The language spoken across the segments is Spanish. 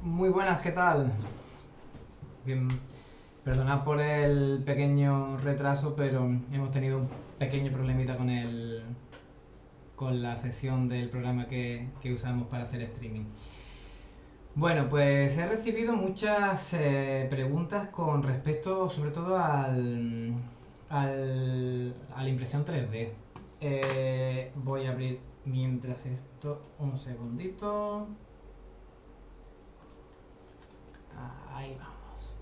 Muy buenas, ¿qué tal? Bien, perdonad por el pequeño retraso, pero hemos tenido un pequeño problemita con la sesión del programa que usamos para hacer streaming. Bueno, pues he recibido muchas preguntas con respecto sobre todo a la impresión 3D. Voy a abrir mientras esto un segundito. Ahí vamos.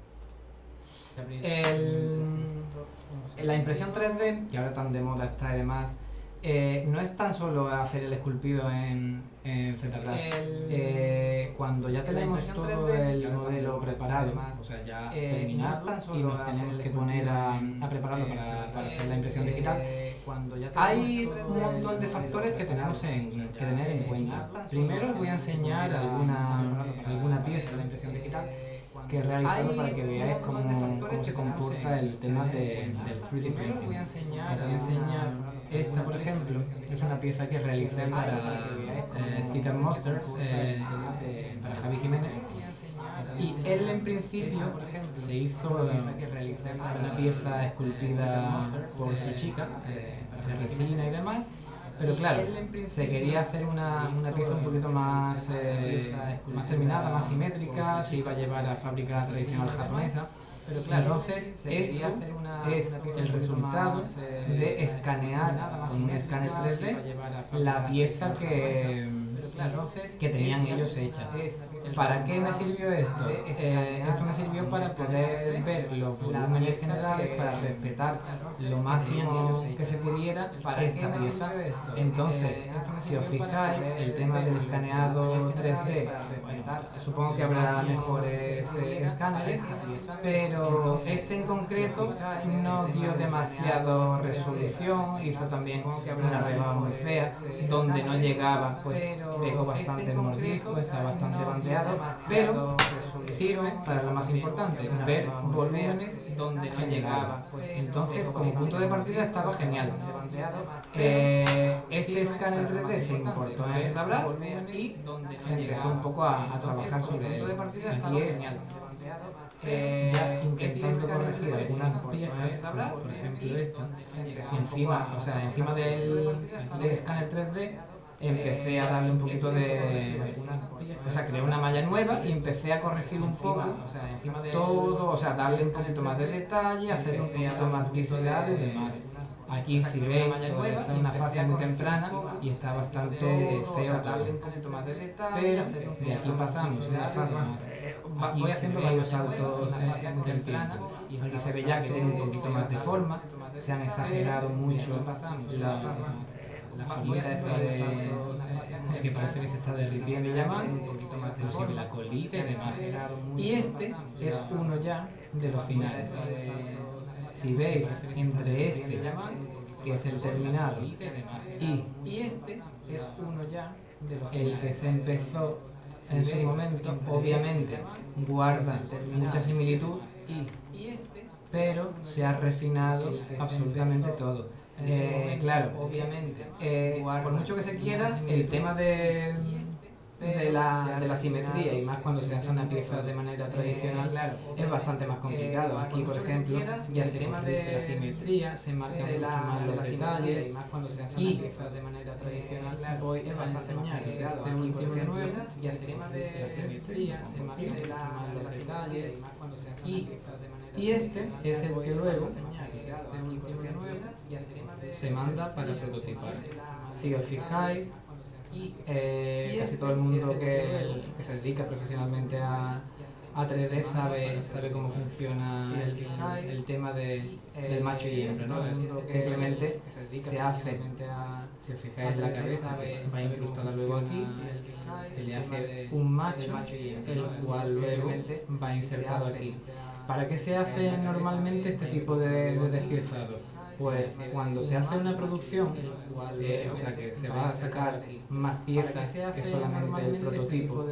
La impresión 3D, que ahora tan de moda está y demás, no es tan solo hacer el esculpido en ZBrush. Cuando ya tenemos todo el modelo preparado, o sea, ya terminado, y nos tenemos que poner a prepararlo para hacer la impresión digital, hay un montón de factores que tenemos que tener en cuenta. Primero os voy a enseñar alguna pieza de la impresión digital que he realizado para que veáis cómo se comporta el tema del 3D printing. Os voy a enseñar esta, por ejemplo, es una pieza que realicé para Sticker Monsters, para Javi Jiménez. Y él en principio, por ejemplo, se hizo una pieza esculpida por su chica, de resina y demás. Pero claro, se quería hacer una pieza un poquito más terminada, más simétrica, se iba a llevar a fábrica tradicional japonesa. Pero claro, entonces esto es el resultado de escanear con un escáner 3D la pieza que tenían ellos hecha. ¿Para qué me sirvió esto? Esto me sirvió para poder ver los volúmenes generales, para respetar lo máximo que se pudiera para esta pieza. Entonces, si os fijáis, el tema del escaneado 3D, supongo que habrá mejores escáneres, pero este en concreto no dio demasiado resolución, hizo también una regla muy fea, donde no llegaba, pues pegó bastante el mordisco, está bastante bandeado, pero sirve para lo más importante, ver volúmenes donde no llegaba. Entonces, como punto de partida estaba genial. Este escáner 3D se importó en ZBrush y se empezó un poco a trabajar sobre él. Aquí es ya intentando corregir algunas piezas, como por ejemplo esta, encima del escáner 3D empecé a darle un poquito creé una malla nueva y empecé a corregir un poco todo, darle un poquito más de detalle, hacer un poquito más visceral y demás. Aquí si veis, está en una fase muy temprana y está bastante feo todo. Pero de aquí pasamos a una fase más. Voy haciendo varios saltos del tiempo. Aquí se ve ya que tiene un poquito más de forma, se han exagerado mucho la formita esta que parece que se está derritiendo y llamando, un poquito más de la colita y demás. Y este es uno ya de los finales. Si veis, entre este, que es el terminado, y este es uno ya de los finales. El que se empezó en su momento, obviamente, guarda mucha similitud, pero se ha refinado absolutamente todo. Claro, obviamente, por mucho que se quiera, el tema de la simetría, y más cuando se hace una pieza de manera tradicional, es bastante más complicado. Aquí, por ejemplo, ya se corrige la simetría, se marcan mucho más los detalles, y voy a enseñaros este último de nuevo, ya se corrige la simetría, se marcan mucho más los detalles, y este es el que luego se manda para prototipar. Si os fijáis, casi todo el mundo que se dedica profesionalmente a 3D sabe cómo funciona el tema del macho y hembra, ¿no? Simplemente se hace, si os fijáis la cabeza, va incrustada luego aquí, se le hace un macho, el cual luego va insertado aquí. ¿Para qué se hace normalmente este tipo de despiezado? Pues cuando se hace una producción, que se va a sacar más piezas que solamente el prototipo,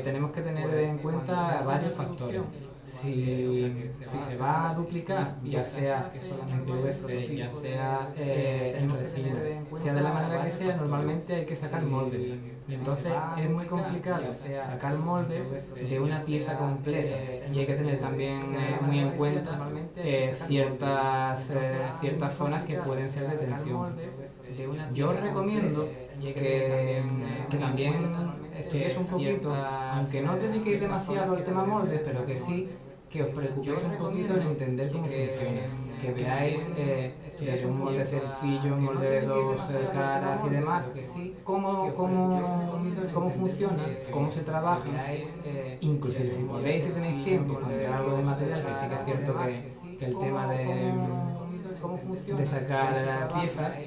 tenemos que tener en cuenta varios factores. si se va a duplicar, ya sea en PVC, ya sea en resina, sea de la manera que sea, normalmente hay que sacar moldes. Entonces es muy complicado sacar moldes de una pieza completa y hay que tener también muy en cuenta ciertas zonas que pueden ser de tensión. Yo os recomiendo que también estudiéis un poquito, aunque no os dediquéis demasiado al tema moldes, pero que sí que os preocupéis un poquito en entender cómo funciona, que veáis desde un molde sencillo, un molde de dos caras y demás, cómo funciona, cómo se trabaja, inclusive si podéis, si tenéis tiempo, comprar algo de material, que sí que es cierto que el tema de sacar piezas,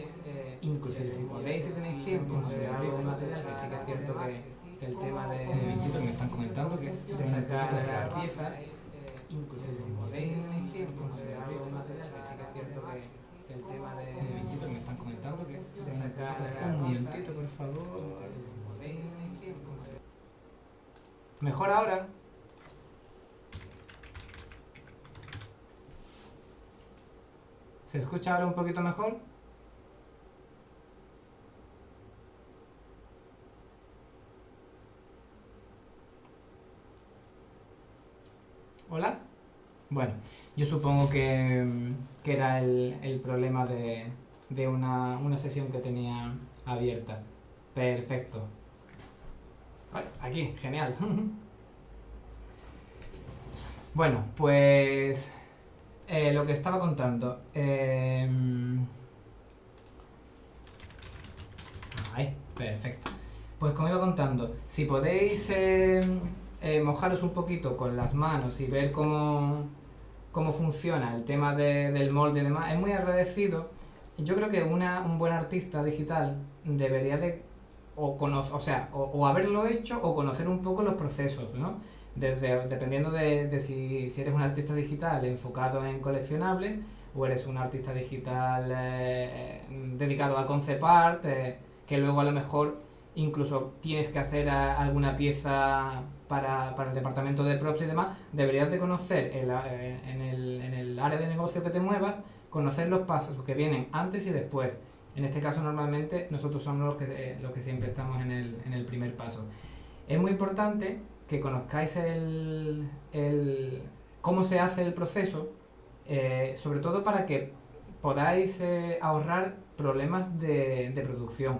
inclusive si podéis, si tenéis tiempo, comprar algo de material, que sí que es cierto que el tema de... Un momentito, me están comentando que de sacar piezas, inclusive si podéis, si tenéis tiempo, comprar algo de material, que sí que es cierto que el tema de... Un momentito, me están comentando que de sacar... Un momentito, por favor. ¿Mejor ahora? ¿Se escucha ahora un poquito mejor? ¿Hola? Bueno, yo supongo que era el problema de una sesión que tenía abierta. Perfecto. Vale, aquí, genial. Bueno, pues lo que estaba contando. Ahí, perfecto. Pues como iba contando, si podéis mojaros un poquito con las manos y ver cómo funciona el tema del molde y demás, es muy agradecido. Yo creo que un buen artista digital debería de o haberlo hecho o conocer un poco los procesos, ¿no? Dependiendo de si eres un artista digital enfocado en coleccionables o eres un artista digital dedicado a concept art, que luego a lo mejor incluso tienes que hacer alguna pieza para el departamento de props y demás, deberías de conocer en el área de negocio que te muevas, conocer los pasos que vienen antes y después. En este caso normalmente nosotros somos los que siempre estamos en el primer paso. Es muy importante que conozcáis cómo se hace el proceso, sobre todo para que podáis ahorrar problemas de producción.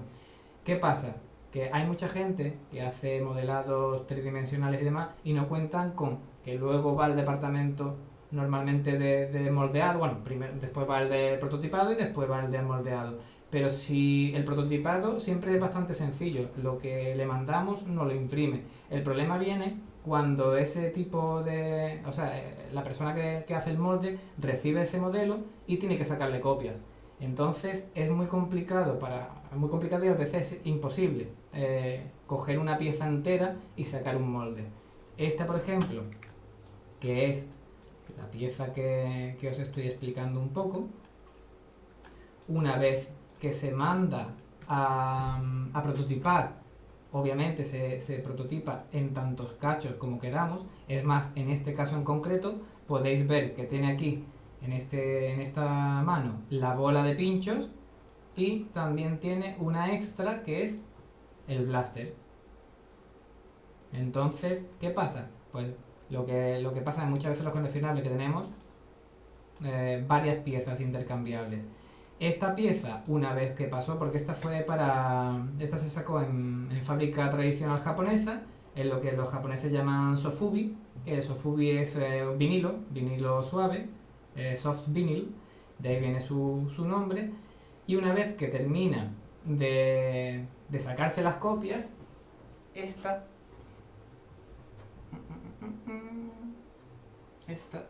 ¿Qué pasa? Que hay mucha gente que hace modelados tridimensionales y demás y no cuentan con que luego va al departamento normalmente de moldeado, bueno, después va el de prototipado y después va el de moldeado. Pero si el prototipado siempre es bastante sencillo, lo que le mandamos no lo imprime. El problema viene cuando ese tipo la persona que hace el molde recibe ese modelo y tiene que sacarle copias. Entonces es muy complicado y a veces imposible coger una pieza entera y sacar un molde. Esta, por ejemplo, que es la pieza que os estoy explicando un poco, una vez que se manda a prototipar, obviamente se prototipa en tantos cachos como queramos. Es más, en este caso en concreto podéis ver que tiene aquí en esta mano la bola de pinchos y también tiene una extra que es el blaster. Entonces, ¿qué pasa? Pues lo que pasa muchas veces los coleccionables que tenemos varias piezas intercambiables. Esta pieza, una vez que pasó, porque esta se sacó en fábrica tradicional japonesa, en lo que los japoneses llaman sofubi. Sofubi es vinilo suave, soft vinyl, de ahí viene su nombre. Y una vez que termina de sacarse las copias,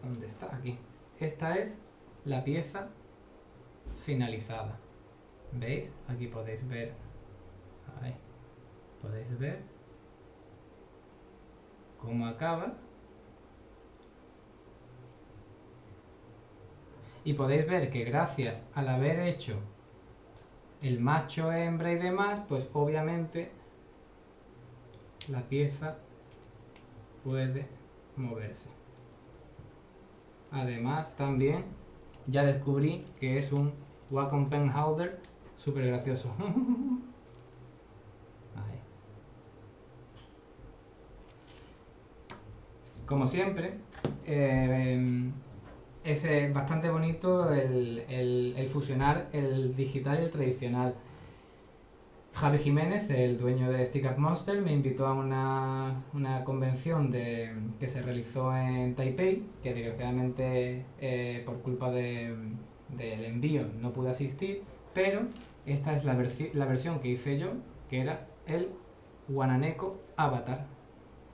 ¿dónde está? Aquí. Esta es la pieza finalizada. ¿Veis? Aquí podéis ver. Ahí. Podéis ver cómo acaba. Y podéis ver que gracias al haber hecho el macho, hembra y demás, pues obviamente la pieza puede moverse. además también ya descubrí que es un Wacom Pen Holder súper gracioso. Ahí. Como siempre, es bastante bonito el fusionar el digital y el tradicional. Javi Jiménez, el dueño de Stick Up Monster, me invitó a una convención que se realizó en Taipei, que desgraciadamente por culpa del envío no pude asistir, pero esta es la versión que hice yo, que era el Wananeko Avatar,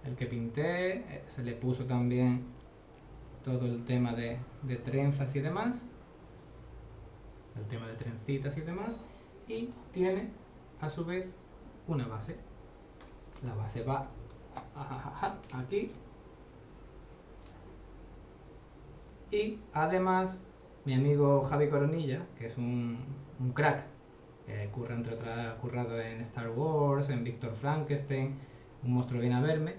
el que pinté. Se le puso también todo el tema de trenzas y demás, el tema de trencitas y demás, y tiene a su vez una base. La base va aquí, y además mi amigo Javi Coronilla, que es un crack, que curra entre otras, ha currado en Star Wars, en Víctor Frankenstein, un monstruo viene a verme,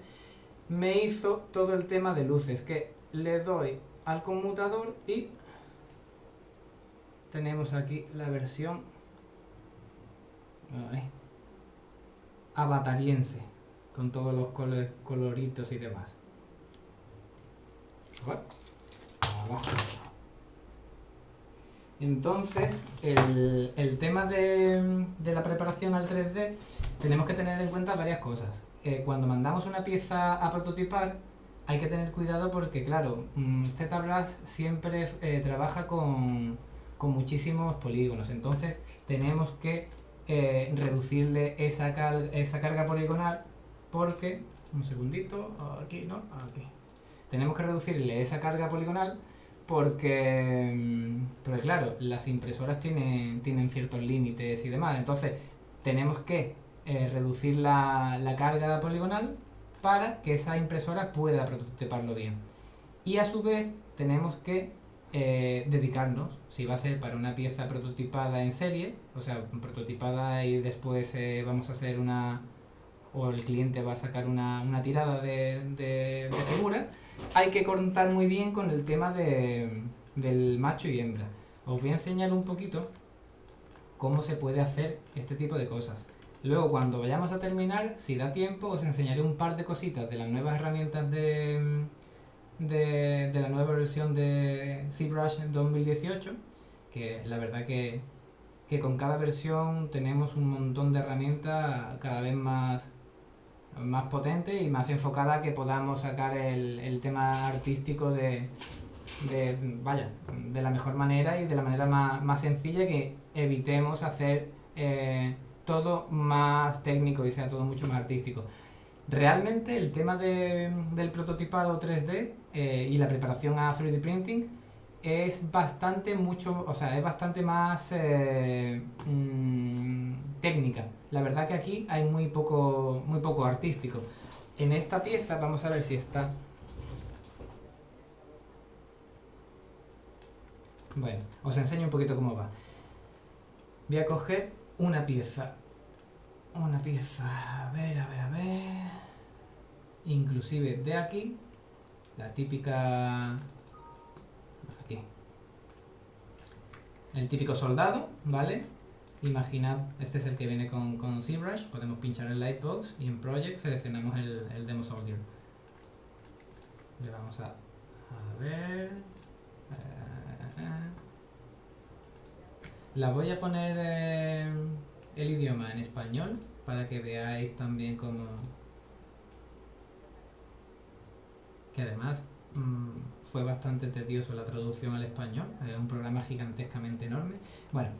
me hizo todo el tema de luces, que le doy al conmutador y tenemos aquí la versión avatariense, con todos los coloritos y demás. Bueno, abajo. Entonces, el tema de la preparación al 3D, tenemos que tener en cuenta varias cosas. Cuando mandamos una pieza a prototipar, hay que tener cuidado porque, claro, ZBrush siempre trabaja con muchísimos polígonos. Entonces, tenemos que reducirle esa carga poligonal, porque, un segundito, aquí, ¿no? Aquí. Tenemos que reducirle esa carga poligonal porque claro, las impresoras tienen ciertos límites y demás. Entonces, tenemos que reducir la carga poligonal para que esa impresora pueda prototiparlo bien. Y a su vez, tenemos que dedicarnos, si va a ser para una pieza prototipada en serie, o sea, prototipada y después vamos a hacer o el cliente va a sacar una tirada de figuras, hay que contar muy bien con el tema del macho y hembra. Os voy a enseñar un poquito cómo se puede hacer este tipo de cosas. Luego, cuando vayamos a terminar, si da tiempo, os enseñaré un par de cositas de las nuevas herramientas de la nueva versión de ZBrush 2018, que la verdad que con cada versión tenemos un montón de herramientas cada vez más potentes y más enfocadas a que podamos sacar el tema artístico de la mejor manera y de la manera más sencilla, que evitemos hacer todo más técnico y sea todo mucho más artístico. Realmente el tema del prototipado 3D y la preparación a 3D printing es bastante más técnica. La verdad que aquí hay muy poco artístico. En esta pieza, vamos a ver si está. Bueno, os enseño un poquito cómo va. Voy a coger una pieza, a ver, inclusive de aquí, la típica, aquí, el típico soldado, ¿vale? Imaginad, este es el que viene con ZBrush, podemos pinchar el Lightbox y en Project seleccionamos el Demo Soldier. Le vamos a ver. La voy a poner el idioma en español para que veáis también cómo, que además fue bastante tedioso la traducción al español, es un programa gigantescamente enorme. Bueno,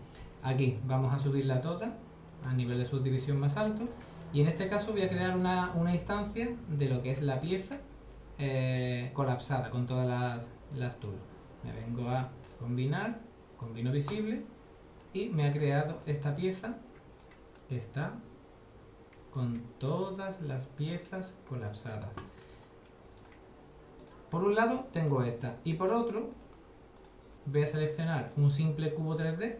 aquí vamos a subirla toda a nivel de subdivisión más alto, y en este caso voy a crear una instancia de lo que es la pieza colapsada con todas las tools. Me vengo a combinar, combino visible, y me ha creado esta pieza que está con todas las piezas colapsadas. Por un lado tengo esta, y por otro voy a seleccionar un simple cubo 3D.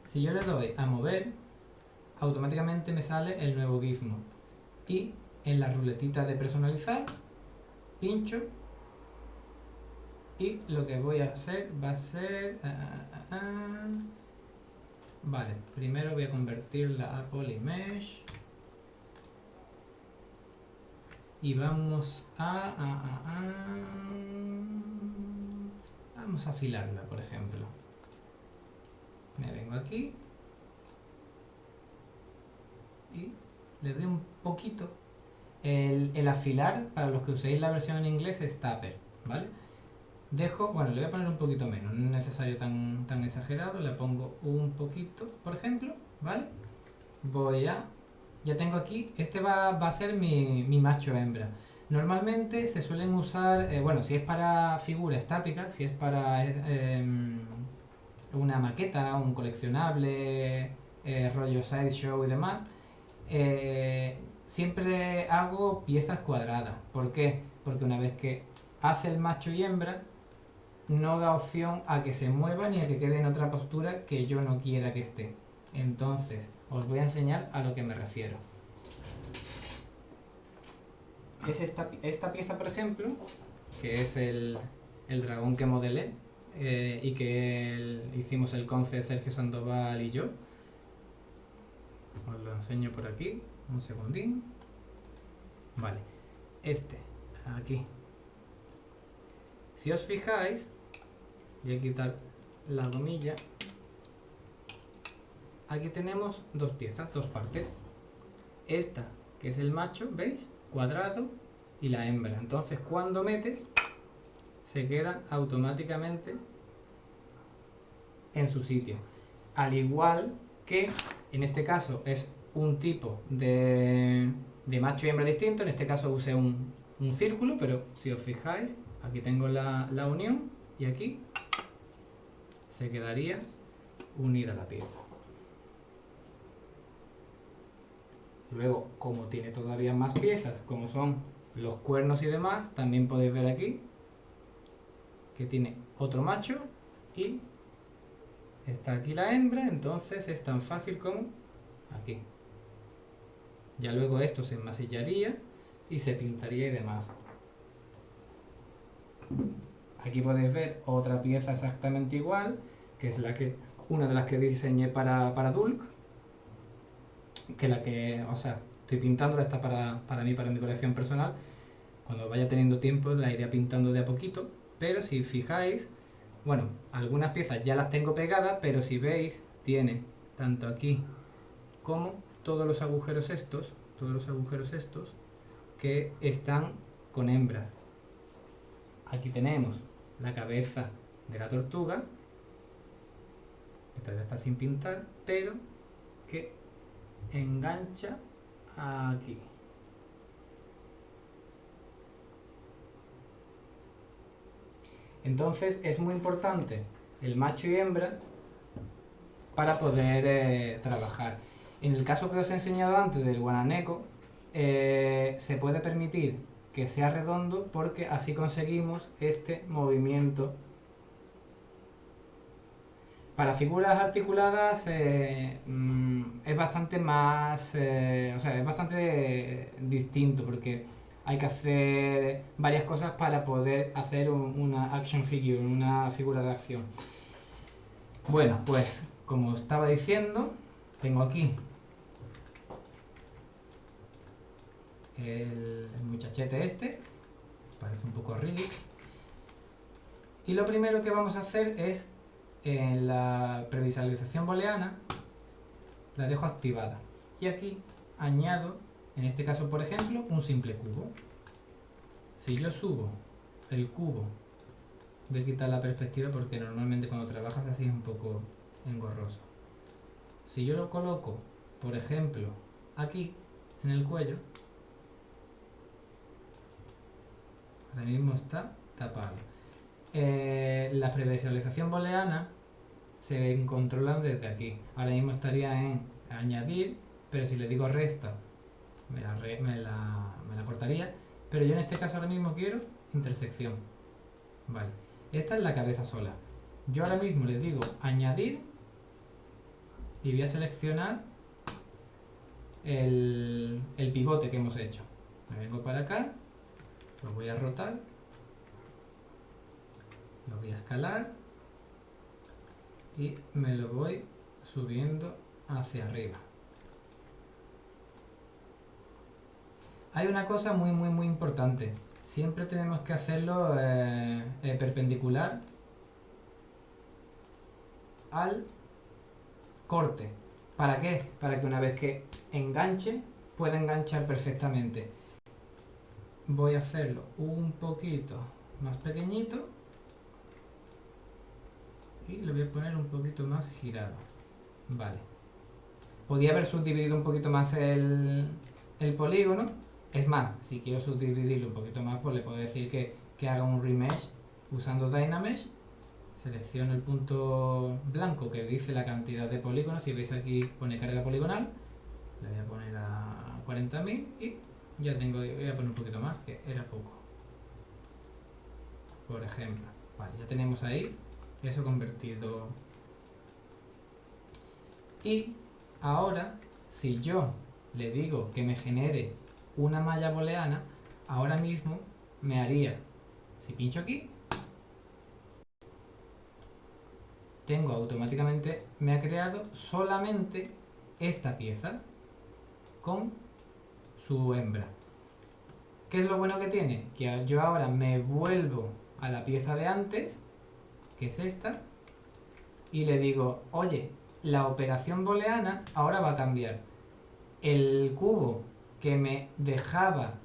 Si yo le doy a mover, automáticamente me sale el nuevo gizmo, y en la ruletita de personalizar pincho Y lo que voy a hacer va a ser... Vale, primero voy a convertirla a Polymesh. Y vamos vamos a afilarla, por ejemplo. Me vengo aquí. Y le doy un poquito. El afilar, para los que uséis la versión en inglés, es taper, ¿vale? Dejo, bueno, le voy a poner un poquito menos, no es necesario tan exagerado, le pongo un poquito, por ejemplo, ¿vale? Voy a... Ya tengo aquí, este va a ser mi macho hembra. Normalmente se suelen usar, bueno, si es para figura estática, si es para una maqueta, un coleccionable, rollo sideshow y demás, siempre hago piezas cuadradas. ¿Por qué? Porque una vez que hace el macho y hembra, no da opción a que se mueva ni a que quede en otra postura que yo no quiera que esté. Entonces, os voy a enseñar a lo que me refiero. Es esta pieza, por ejemplo, que es el dragón que modelé y que hicimos el conce Sergio Sandoval y yo. Os lo enseño por aquí, un segundín. Vale, aquí. Si os fijáis, voy a quitar la gomilla. Aquí tenemos dos piezas, dos partes. Esta, que es el macho, ¿veis? Cuadrado, y la hembra. Entonces, cuando metes, se quedan automáticamente en su sitio. Al igual que, en este caso, es un tipo de macho y hembra distinto. En este caso usé un círculo, pero si os fijáis, aquí tengo la unión y aquí se quedaría unida la pieza. Luego, como tiene todavía más piezas, como son los cuernos y demás, también podéis ver aquí que tiene otro macho y está aquí la hembra, entonces es tan fácil como aquí. Ya luego esto se enmasillaría y se pintaría y demás. Aquí podéis ver otra pieza exactamente igual, que es una de las que diseñé para Dulk, estoy pintándola, está para mí, para mi colección personal. Cuando vaya teniendo tiempo la iré pintando de a poquito, pero si fijáis, bueno, algunas piezas ya las tengo pegadas, pero si veis, tiene tanto aquí como todos los agujeros estos que están con hembras. Aquí tenemos la cabeza de la tortuga, que todavía está sin pintar, pero que engancha aquí. Entonces es muy importante el macho y hembra para poder trabajar. En el caso que os he enseñado antes del guananeco, se puede permitir que sea redondo porque así conseguimos este movimiento. Para figuras articuladas es bastante más, es bastante distinto porque hay que hacer varias cosas para poder hacer una action figure, una figura de acción. Bueno, pues como estaba diciendo, tengo aquí el muchachete parece un poco Riddick. Y lo primero que vamos a hacer es, en la previsualización booleana, la dejo activada. Y aquí añado, en este caso por ejemplo, un simple cubo. Si yo subo el cubo, voy a quitar la perspectiva porque normalmente cuando trabajas así es un poco engorroso. Si yo lo coloco, por ejemplo, aquí, en el cuello, ahora mismo está tapado. La previsualización booleana se controlan desde aquí. Ahora mismo estaría en añadir, pero si le digo resta, me la cortaría. Pero yo en este caso ahora mismo quiero intersección. Vale, esta es la cabeza sola. Yo ahora mismo le digo añadir y voy a seleccionar el pivote que hemos hecho. Me vengo para acá, lo voy a rotar Lo voy a escalar y me lo voy subiendo hacia arriba. Hay una cosa muy importante. Siempre tenemos que hacerlo perpendicular al corte. ¿Para qué? Para que una vez que enganche, pueda enganchar perfectamente. Voy a hacerlo un poquito más pequeñito y lo voy a poner un poquito más girado. Vale. Podría haber subdividido un poquito más el polígono. Es más, si quiero subdividirlo un poquito más, pues le puedo decir que haga un remesh usando Dynamesh. Selecciono el punto blanco que dice la cantidad de polígonos. Si veis aquí pone carga poligonal. Le voy a poner a 40.000 y ya tengo, voy a poner un poquito más, que era poco. Por ejemplo. Vale, ya tenemos ahí eso convertido. Y ahora, si yo le digo que me genere una malla booleana, ahora mismo me haría, si pincho aquí, tengo automáticamente, me ha creado solamente esta pieza con su hembra. ¿Qué es lo bueno que tiene? Que yo ahora me vuelvo a la pieza de antes, que es esta, y le digo, oye, la operación booleana ahora va a cambiar. El cubo que me dejaba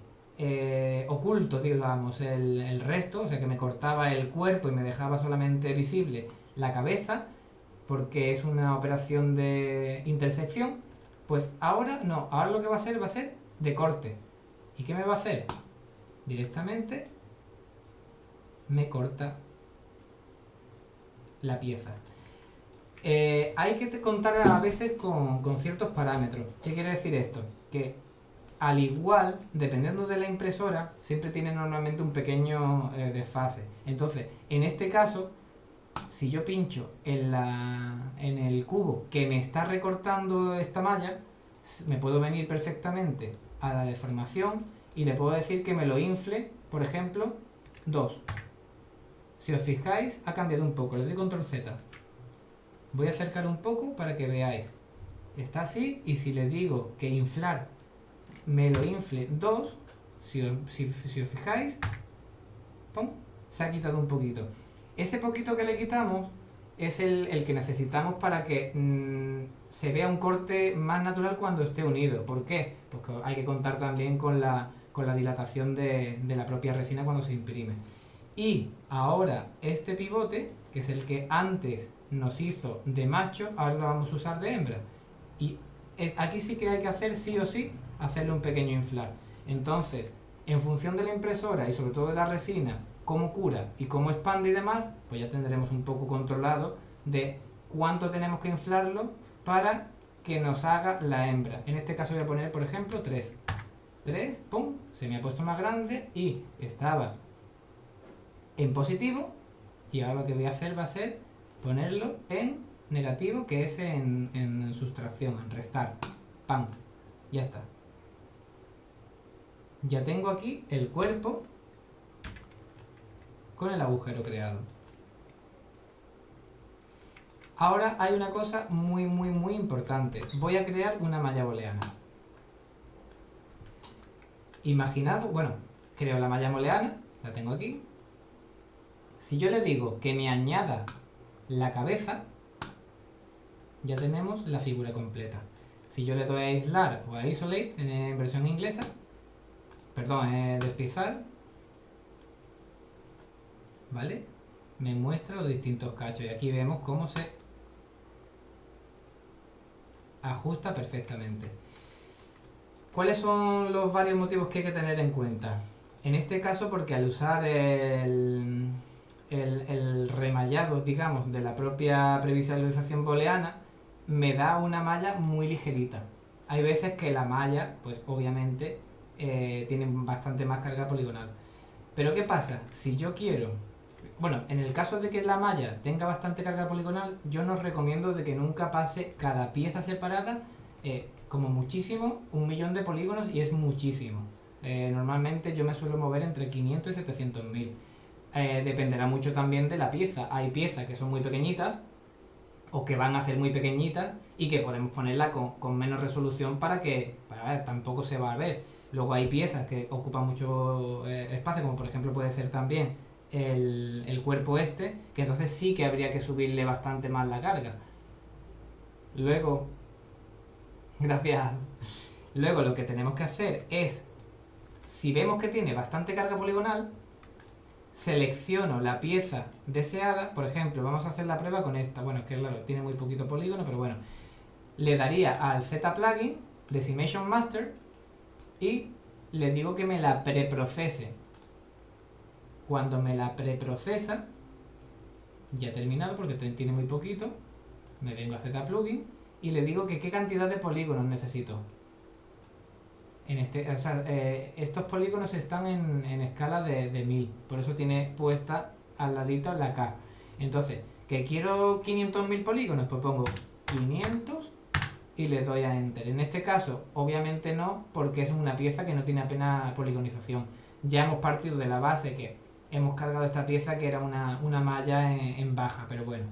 oculto, digamos, el resto, o sea que me cortaba el cuerpo y me dejaba solamente visible la cabeza, porque es una operación de intersección, pues ahora no, ahora lo que va a ser de corte. ¿Y qué me va a hacer? Directamente me corta la pieza. Hay que contar a veces con ciertos parámetros. ¿Qué quiere decir esto? Que al igual, dependiendo de la impresora, siempre tiene normalmente un pequeño desfase. Entonces, en este caso, si yo pincho en el cubo que me está recortando esta malla, me puedo venir perfectamente a la deformación y le puedo decir que me lo infle, por ejemplo, 2. Si os fijáis, ha cambiado un poco. Le doy control Z. Voy a acercar un poco para que veáis. Está así, y si le digo que inflar me lo infle 2, si os fijáis, ¡pum!, se ha quitado un poquito. Ese poquito que le quitamos es el que necesitamos para que se vea un corte más natural cuando esté unido. ¿Por qué? Porque hay que contar también con la dilatación de la propia resina cuando se imprime. Y ahora este pivote, que es el que antes nos hizo de macho, ahora lo vamos a usar de hembra. Y aquí sí que hay que hacer sí o sí, hacerle un pequeño inflar. Entonces, en función de la impresora y sobre todo de la resina, cómo cura y cómo expande y demás, pues ya tendremos un poco controlado de cuánto tenemos que inflarlo para que nos haga la hembra. En este caso voy a poner, por ejemplo, 3. 3, pum, se me ha puesto más grande y estaba en positivo, y ahora lo que voy a hacer va a ser ponerlo en negativo, que es en sustracción, en restar. ¡Pam! Ya está. Ya tengo aquí el cuerpo con el agujero creado. Ahora hay una cosa muy importante. Voy a crear una malla booleana. Imaginad, bueno, creo la malla booleana, la tengo aquí. Si yo le digo que me añada la cabeza, ya tenemos la figura completa. Si yo le doy a aislar o a isolate en versión inglesa, perdón, despizar, ¿vale? Me muestra los distintos cachos y aquí vemos cómo se ajusta perfectamente. ¿Cuáles son los varios motivos que hay que tener en cuenta? En este caso, porque al usar el remallado, digamos, de la propia previsualización booleana, me da una malla muy ligerita. Hay veces que la malla, pues obviamente, tiene bastante más carga poligonal. Pero ¿qué pasa? Si yo quiero... Bueno, en el caso de que la malla tenga bastante carga poligonal, yo no os recomiendo de que nunca pase cada pieza separada, como muchísimo, 1.000.000 de polígonos, y es muchísimo. Normalmente yo me suelo mover entre 500 y 700.000. dependerá mucho también de la pieza. Hay piezas que son muy pequeñitas o que van a ser muy pequeñitas y que podemos ponerla con menos resolución para ver, tampoco se va a ver. Luego hay piezas que ocupan mucho espacio, como por ejemplo puede ser también el cuerpo este, que entonces sí que habría que subirle bastante más la carga. Luego, gracias. Luego lo que tenemos que hacer es, si vemos que tiene bastante carga poligonal, selecciono la pieza deseada. Por ejemplo, vamos a hacer la prueba con esta. Bueno, es que claro, tiene muy poquito polígono, pero bueno. Le daría al Z plugin, Decimation Master, y le digo que me la preprocese. Cuando me la preprocesa, ya he terminado porque tiene muy poquito, me vengo a Z plugin y le digo que qué cantidad de polígonos necesito. Estos polígonos están en escala de 1000, por eso tiene puesta al ladito la K. Entonces, que quiero 500.000 polígonos, pues pongo 500 y le doy a Enter. En este caso, obviamente no, porque es una pieza que no tiene apenas poligonización. Ya hemos partido de la base que hemos cargado esta pieza que era una malla en baja, pero bueno,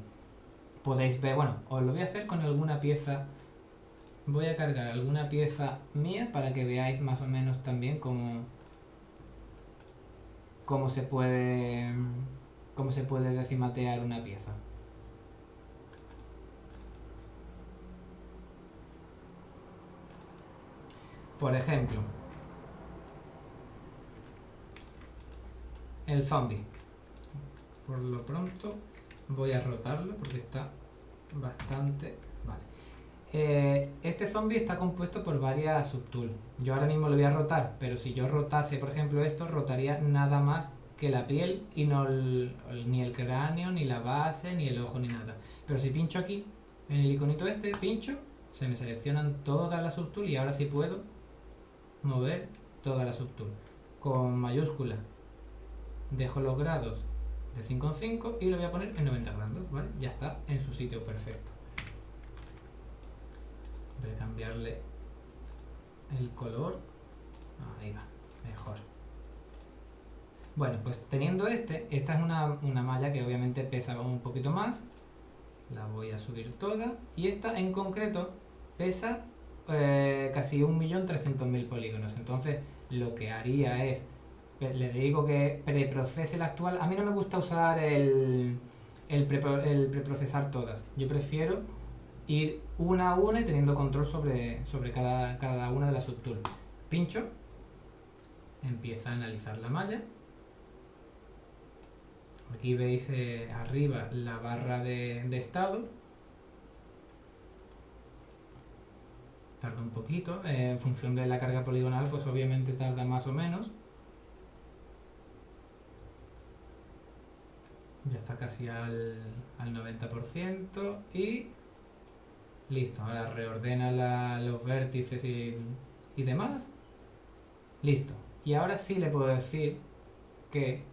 podéis ver, bueno, os lo voy a hacer con alguna pieza. Voy a cargar alguna pieza mía para que veáis más o menos también cómo se puede decimatear una pieza. Por ejemplo, el zombie. Por lo pronto voy a rotarlo porque está bastante... Vale. Este zombie está compuesto por varias subtools. Yo ahora mismo lo voy a rotar, pero si yo rotase, por ejemplo, esto, rotaría nada más que la piel y no ni el cráneo, ni la base, ni el ojo, ni nada. Pero si pincho aquí, en el iconito este, pincho, se me seleccionan todas las subtools y ahora sí puedo mover todas las subtools. Con mayúscula dejo los grados de 5 en 5 y lo voy a poner en 90 grados, ¿vale? Ya está en su sitio perfecto. Voy a cambiarle el color. Ahí va, mejor. Bueno, pues teniendo esta es una malla que obviamente pesa un poquito más. La voy a subir toda. Y esta en concreto pesa casi 1.300.000 polígonos. Entonces lo que haría es, le digo que preprocese la actual. A mí no me gusta usar el preprocesar todas. Yo prefiero ir una a una y teniendo control sobre cada una de las subtools. Pincho, empieza a analizar la malla. Aquí veis arriba la barra de estado. Tarda un poquito, en función de la carga poligonal, pues obviamente tarda más o menos. Ya está casi al 90% y listo. Ahora reordena los vértices y demás. Listo. Y ahora sí le puedo decir que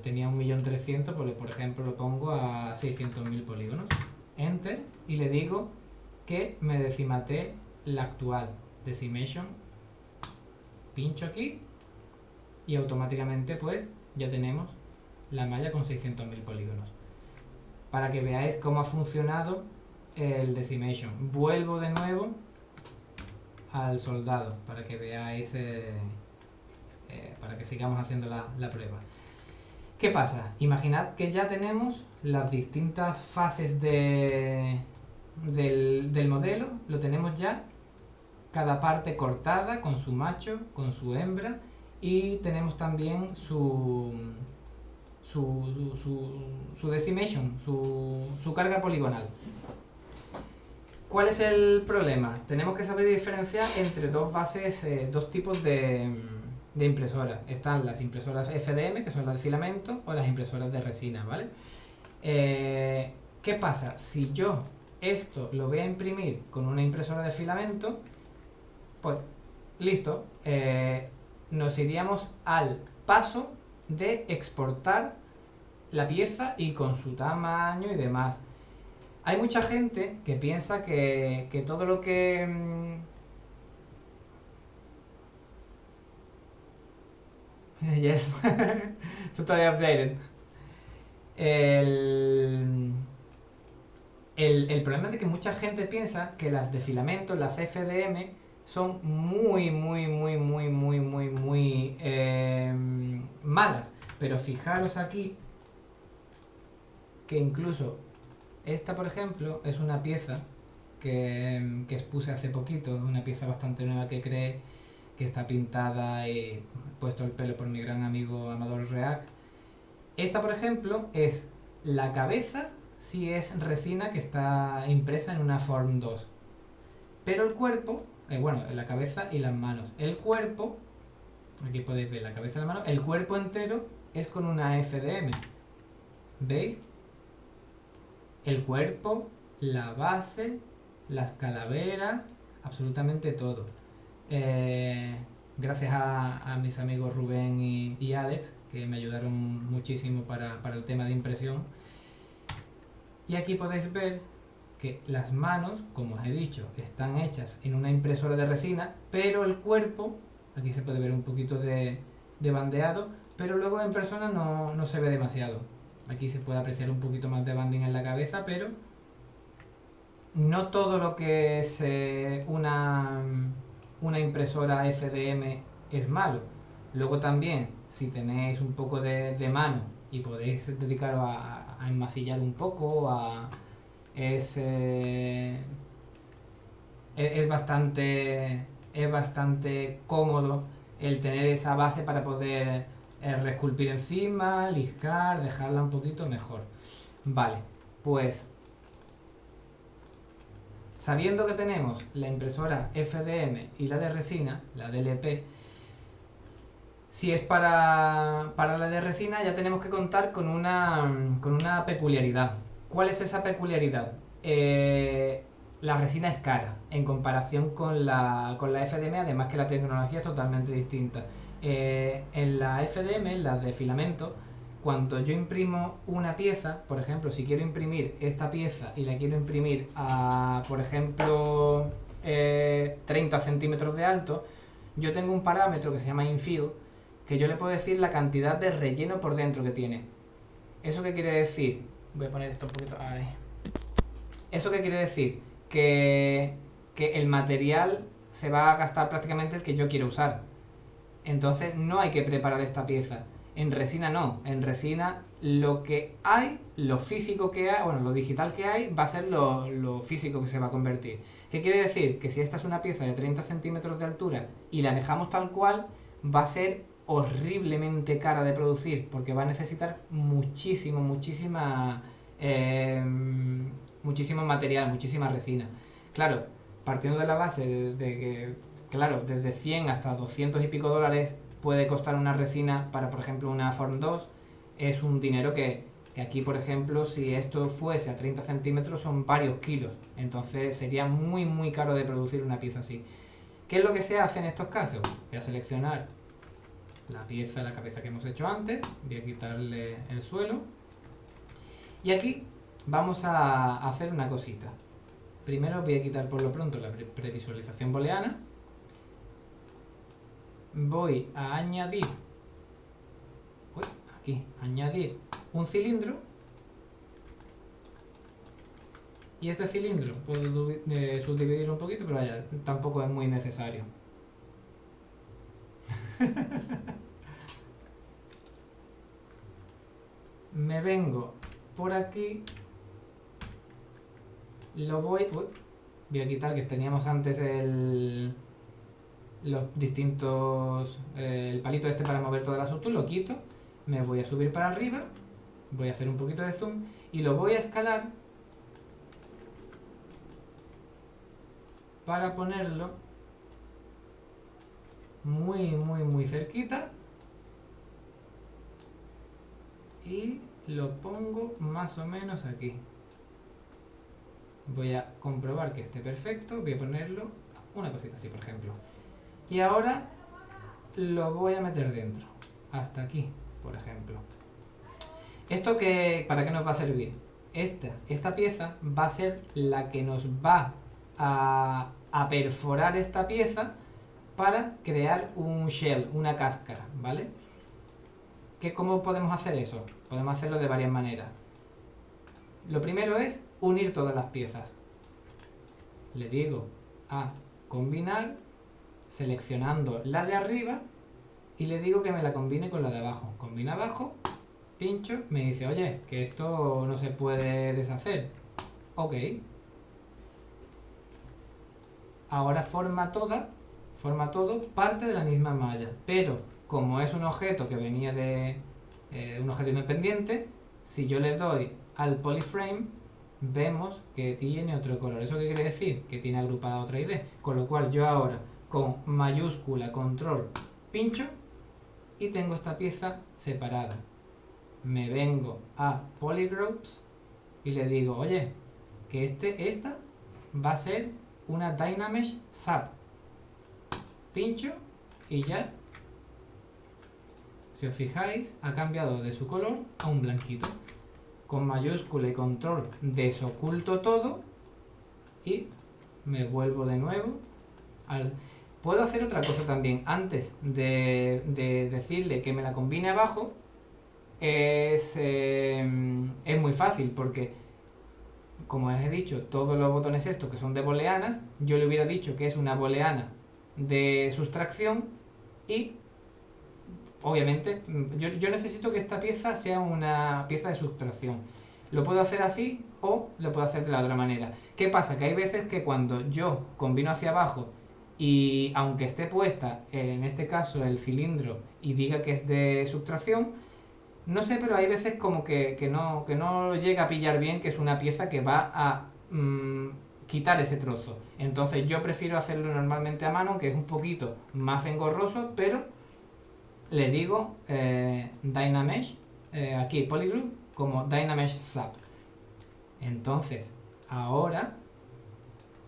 tenía 1.300.000, pues por ejemplo lo pongo a 600.000 polígonos. Enter y le digo que me decimate la actual Decimation. Pincho aquí y automáticamente pues ya tenemos la malla con 600.000 polígonos. Para que veáis cómo ha funcionado el Decimation. Vuelvo de nuevo al soldado para que veáis, para que sigamos haciendo la prueba. ¿Qué pasa? Imaginad que ya tenemos las distintas fases del modelo, lo tenemos ya, cada parte cortada con su macho, con su hembra, y tenemos también su decimation, su carga poligonal. ¿Cuál es el problema? Tenemos que saber diferenciar entre dos tipos de impresoras. Están las impresoras FDM, que son las de filamento, o las impresoras de resina, ¿vale? ¿Qué pasa? Si yo esto lo voy a imprimir con una impresora de filamento, pues listo, nos iríamos al paso de exportar la pieza y con su tamaño y demás. Hay mucha gente que piensa que todo lo que... Yes. Totally updated. El problema es de que mucha gente piensa que las de filamento, las FDM, son muy malas. Pero fijaros aquí que incluso esta, por ejemplo, es una pieza que expuse hace poquito, una pieza bastante nueva que creé, que está pintada y puesto el pelo por mi gran amigo Amador Reac. Esta, por ejemplo, es la cabeza, si es resina que está impresa en una Form 2. Pero el cuerpo, bueno, la cabeza y las manos. El cuerpo, aquí podéis ver la cabeza y la mano, el cuerpo entero es con una FDM. ¿Veis? El cuerpo, la base, las calaveras, absolutamente todo. Gracias a mis amigos Rubén y Alex, que me ayudaron muchísimo para el tema de impresión. Y aquí podéis ver que las manos, como os he dicho, están hechas en una impresora de resina, pero el cuerpo, aquí se puede ver un poquito de bandeado, pero luego en persona no se ve demasiado. Aquí se puede apreciar un poquito más de banding en la cabeza, pero no todo lo que es una impresora FDM es malo. Luego también, si tenéis un poco de mano y podéis dedicaros a enmasillar un poco, es bastante cómodo el tener esa base para poder reesculpir encima, lijar, dejarla un poquito mejor. Vale, pues sabiendo que tenemos la impresora FDM y la de resina, la DLP, si es para la de resina ya tenemos que contar con una peculiaridad. ¿Cuál es esa peculiaridad? La resina es cara en comparación con la FDM, además que la tecnología es totalmente distinta. En la FDM, en la de filamento, cuando yo imprimo una pieza, por ejemplo, si quiero imprimir esta pieza y la quiero imprimir a, por ejemplo, 30 centímetros de alto, yo tengo un parámetro que se llama infill, que yo le puedo decir la cantidad de relleno por dentro que tiene. ¿Eso qué quiere decir? Voy a poner esto un poquito... Ahí. ¿Eso qué quiere decir? Que el material se va a gastar prácticamente el que yo quiero usar. Entonces no hay que preparar esta pieza. En resina no. En resina lo que hay, lo físico que hay, bueno, lo digital que hay, va a ser lo físico que se va a convertir. ¿Qué quiere decir? Que si esta es una pieza de 30 centímetros de altura y la dejamos tal cual, va a ser horriblemente cara de producir, porque va a necesitar muchísimo material, muchísima resina. Claro, partiendo de la base de que, claro, desde 100 hasta 200 y pico dólares puede costar una resina para, por ejemplo, una Form 2, es un dinero que aquí, por ejemplo, si esto fuese a 30 centímetros son varios kilos, entonces sería muy caro de producir una pieza así. ¿Qué es lo que se hace en estos casos? Voy a seleccionar la pieza, la cabeza que hemos hecho antes, voy a quitarle el suelo y aquí vamos a hacer una cosita. Primero voy a quitar por lo pronto la previsualización booleana, voy a añadir añadir un cilindro y este cilindro puedo subdividir un poquito, pero vaya, tampoco es muy necesario. Me vengo por aquí, lo voy a quitar que teníamos antes los distintos el palito este para mover toda la estructura, lo quito, me voy a subir para arriba, voy a hacer un poquito de zoom y lo voy a escalar para ponerlo muy cerquita y lo pongo más o menos aquí. Voy a comprobar que esté perfecto, voy a ponerlo una cosita así, por ejemplo, y ahora lo voy a meter dentro hasta aquí, por ejemplo. ¿Esto para qué nos va a servir? Esta pieza va a ser la que nos va a perforar esta pieza para crear un shell, una cáscara, ¿vale? ¿Cómo podemos hacer eso? Podemos hacerlo de varias maneras. Lo primero es unir todas las piezas. Le digo a combinar, seleccionando la de arriba y le digo que me la combine con la de abajo. Combina abajo, pincho, me dice, oye, que esto no se puede deshacer. Ok. Ahora forma todo parte de la misma malla, pero como es un objeto que venía de un objeto independiente, si yo le doy al polyframe, vemos que tiene otro color. ¿Eso qué quiere decir? Que tiene agrupada otra ID. Con lo cual yo ahora con mayúscula control pincho y tengo esta pieza separada. Me vengo a polygroups y le digo, oye, que esta va a ser una Dynamesh Sub. Pincho y ya, si os fijáis, ha cambiado de su color a un blanquito. Con mayúscula y control desoculto todo y me vuelvo de nuevo al... Puedo hacer otra cosa también. Antes de decirle que me la combine abajo, es muy fácil porque, como os he dicho, todos los botones estos que son de booleanas, yo le hubiera dicho que es una booleana de sustracción y obviamente yo necesito que esta pieza sea una pieza de sustracción. Lo puedo hacer así o lo puedo hacer de la otra manera. ¿Qué pasa? Que hay veces que cuando yo combino hacia abajo y aunque esté puesta, en este caso el cilindro, y diga que es de sustracción, no sé, pero hay veces como que no llega a pillar bien que es una pieza que va a quitar ese trozo. Entonces yo prefiero hacerlo normalmente a mano, que es un poquito más engorroso, pero le digo Dynamesh, aquí Polygroup, como Dynamesh Sub. Entonces, ahora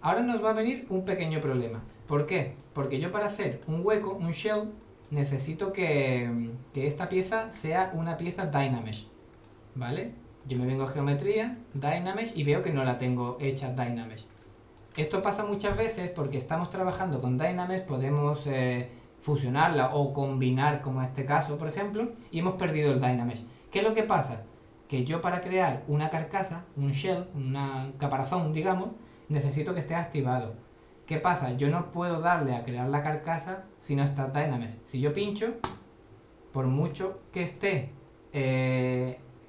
nos va a venir un pequeño problema. ¿Por qué? Porque yo para hacer un hueco, un shell, necesito que esta pieza sea una pieza Dynamesh, ¿vale? Yo me vengo a geometría, Dynamesh, y veo que no la tengo hecha Dynamesh. Esto pasa muchas veces porque estamos trabajando con Dynamesh, podemos fusionarla o combinar, como en este caso, por ejemplo, y hemos perdido el Dynamesh. ¿Qué es lo que pasa? Que yo para crear una carcasa, un shell, un caparazón, digamos, necesito que esté activado. ¿Qué pasa? Yo no puedo darle a crear la carcasa si no está Dynamesh. Si yo pincho, por mucho que esté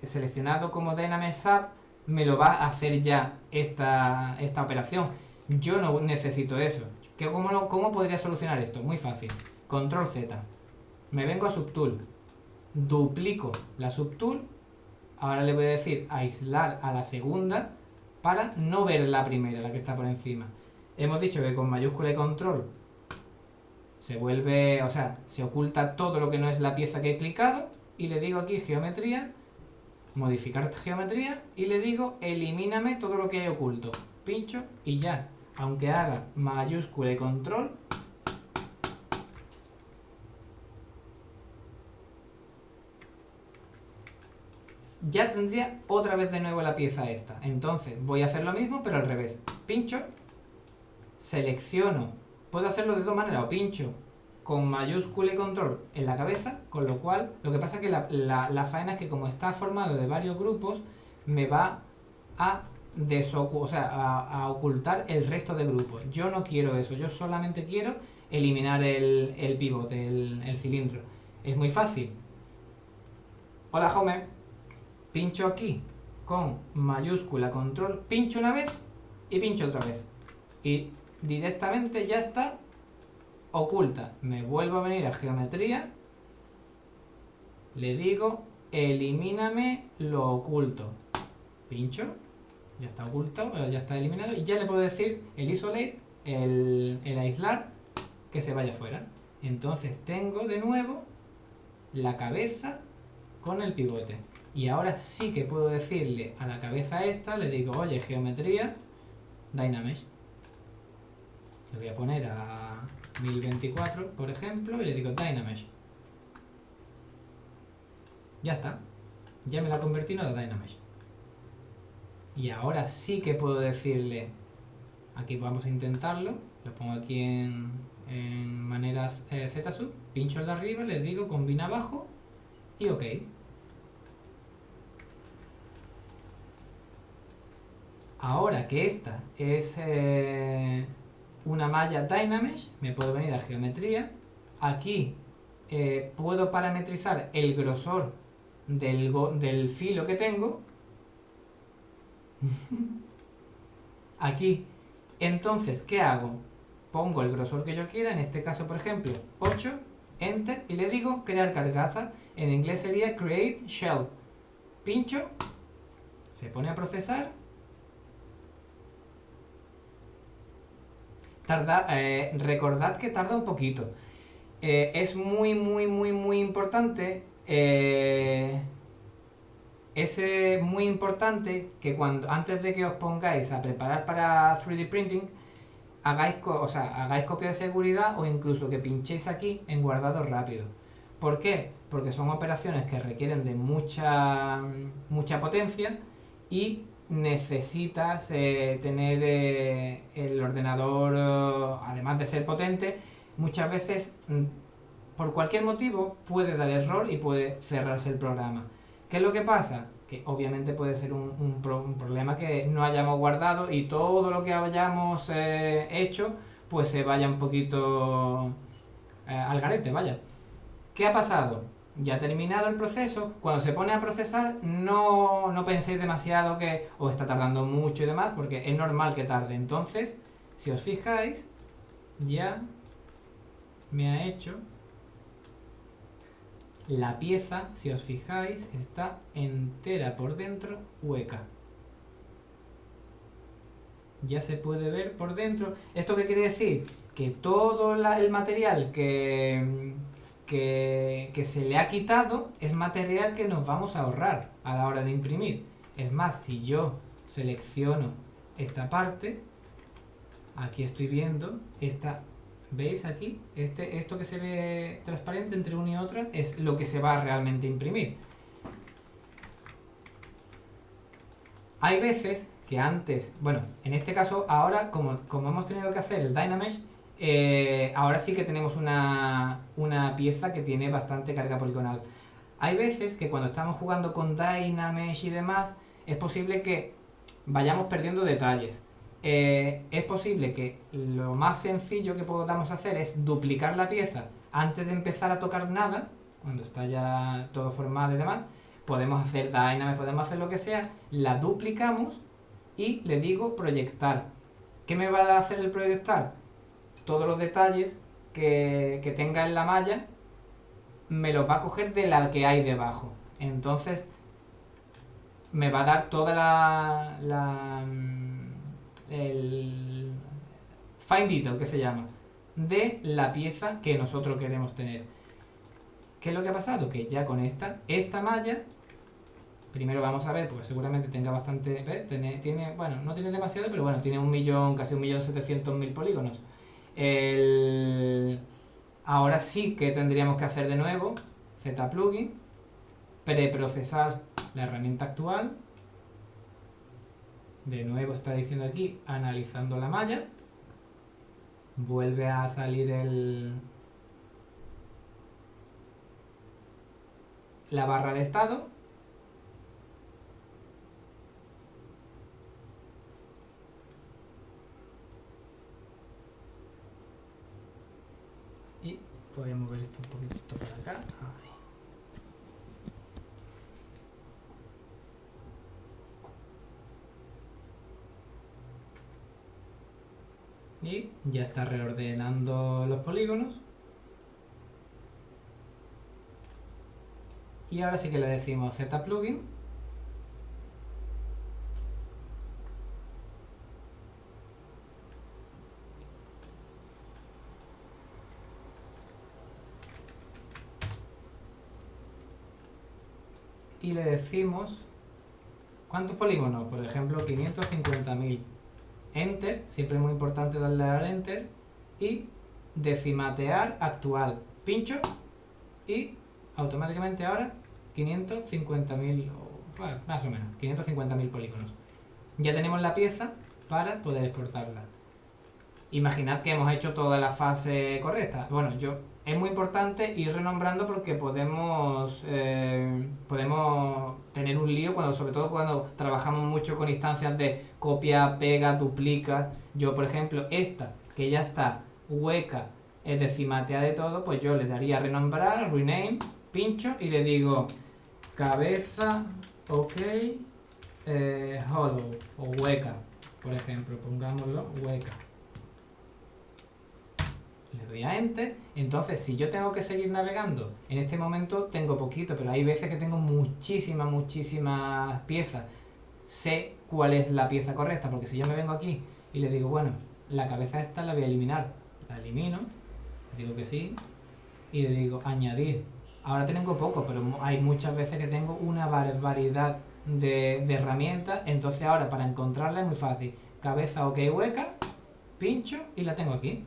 seleccionado como Dynamesh Sub, me lo va a hacer ya esta operación. Yo no necesito eso. ¿Cómo podría solucionar esto? Muy fácil. Control Z. Me vengo a Subtool. Duplico la Subtool. Ahora le voy a decir aislar a la segunda para no ver la primera, la que está por encima. Hemos dicho que con mayúscula y control se vuelve, o sea, se oculta todo lo que no es la pieza que he clicado. Y le digo aquí geometría, modificar geometría, y le digo elimíname todo lo que hay oculto. Pincho y ya, aunque haga mayúscula y control, ya tendría otra vez de nuevo la pieza esta. Entonces voy a hacer lo mismo pero al revés. Pincho, selecciono, puedo hacerlo de dos maneras, o pincho con mayúscula y control en la cabeza, con lo cual lo que pasa es que la faena es que como está formado de varios grupos, me va a a ocultar el resto de grupos. Yo no quiero eso, yo solamente quiero eliminar el pivote, el cilindro. Es muy fácil. Hola Home, pincho aquí con mayúscula control, pincho una vez y pincho otra vez. Y directamente ya está oculta. Me vuelvo a venir a geometría, le digo elimíname lo oculto. Pincho, ya está oculto, ya está eliminado, y ya le puedo decir el isolate, el aislar, que se vaya fuera. Entonces tengo de nuevo la cabeza con el pivote. Y ahora sí que puedo decirle a la cabeza esta, le digo, oye, geometría, Dynamesh. Le voy a poner a 1024, por ejemplo, y le digo Dynamesh. Ya está. Ya me la ha convertido en Dynamesh. Y ahora sí que puedo decirle, aquí vamos a intentarlo, lo pongo aquí en maneras Z sub, pincho el de arriba, le digo combina abajo y OK. Ahora que esta es una malla Dynamesh, me puedo venir a geometría. Aquí puedo parametrizar el grosor del filo que tengo. Aquí. Entonces, ¿qué hago? Pongo el grosor que yo quiera, en este caso, por ejemplo, 8, Enter, y le digo crear carcasa. En inglés sería Create Shell. Pincho, se pone a procesar. Recordad que tarda un poquito. Es muy importante. Es muy importante que antes de que os pongáis a preparar para 3D printing, hagáis copia de seguridad o incluso que pinchéis aquí en guardado rápido. ¿Por qué? Porque son operaciones que requieren de mucha potencia y necesitas tener el ordenador, además de ser potente, muchas veces por cualquier motivo puede dar error y puede cerrarse el programa. ¿Qué es lo que pasa? Que obviamente puede ser un problema que no hayamos guardado y todo lo que hayamos hecho pues se vaya un poquito al garete, vaya. ¿Qué ha pasado? Ya ha terminado el proceso. Cuando se pone a procesar, no penséis demasiado que os está tardando mucho y demás, porque es normal que tarde. Entonces, si os fijáis, ya me ha hecho la pieza, si os fijáis, está entera por dentro, hueca. Ya se puede ver por dentro. ¿Esto qué quiere decir? Que todo el material que se le ha quitado es material que nos vamos a ahorrar a la hora de imprimir. Es más, si yo selecciono esta parte, aquí estoy viendo esta. ¿Veis aquí? Esto que se ve transparente entre una y otra es lo que se va a realmente imprimir. Hay veces que antes, bueno, en este caso ahora como hemos tenido que hacer el Dynamesh, ahora sí que tenemos una pieza que tiene bastante carga poligonal. Hay veces que cuando estamos jugando con Dynamesh y demás, es posible que vayamos perdiendo detalles. Es posible que lo más sencillo que podamos hacer es duplicar la pieza antes de empezar a tocar nada, cuando está ya todo formado y demás. Podemos hacer Dynamic, podemos hacer lo que sea, la duplicamos y le digo proyectar. ¿Qué me va a hacer el proyectar? Todos los detalles que tenga en la malla me los va a coger de la que hay debajo. Entonces me va a dar toda el fine detail, que se llama, de la pieza que nosotros queremos tener. ¿Qué es lo que ha pasado? Que ya con esta malla, primero vamos a ver, porque seguramente tenga bastante, ¿ves? Bueno, no tiene demasiado, pero bueno, tiene casi 1.700.000 polígonos. Ahora sí que tendríamos que hacer de nuevo ZPlugin, preprocesar la herramienta actual. De nuevo está diciendo aquí, analizando la malla. Vuelve a salir la barra de estado. Y voy a mover esto un poquito para acá. Ahí. Y ya está reordenando los polígonos. Y ahora sí que le decimos ZPlugin. Y le decimos ¿cuántos polígonos? Por ejemplo, 550.000. Enter, siempre es muy importante darle al Enter. Y decimatear actual. Pincho y automáticamente ahora 550.000, bueno, más o menos, 550.000 polígonos. Ya tenemos la pieza para poder exportarla. imaginad que hemos hecho toda la fase correcta. Bueno, es muy importante ir renombrando porque podemos tener un lío, sobre todo cuando trabajamos mucho con instancias de copia, pega, duplica. Yo, por ejemplo, esta, que ya está hueca, es decimatea de todo, pues yo le daría renombrar, rename, pincho y le digo cabeza, ok, hollow o hueca, por ejemplo, pongámoslo hueca. Le doy a Enter. Entonces, si yo tengo que seguir navegando, en este momento tengo poquito, pero hay veces que tengo muchísimas piezas. Sé cuál es la pieza correcta, porque si yo me vengo aquí y le digo, bueno, la cabeza esta la voy a eliminar, la elimino, le digo que sí, y le digo añadir. Ahora tengo poco, pero hay muchas veces que tengo una variedad de herramientas, entonces ahora para encontrarla es muy fácil. Cabeza ok hueca, pincho y la tengo aquí.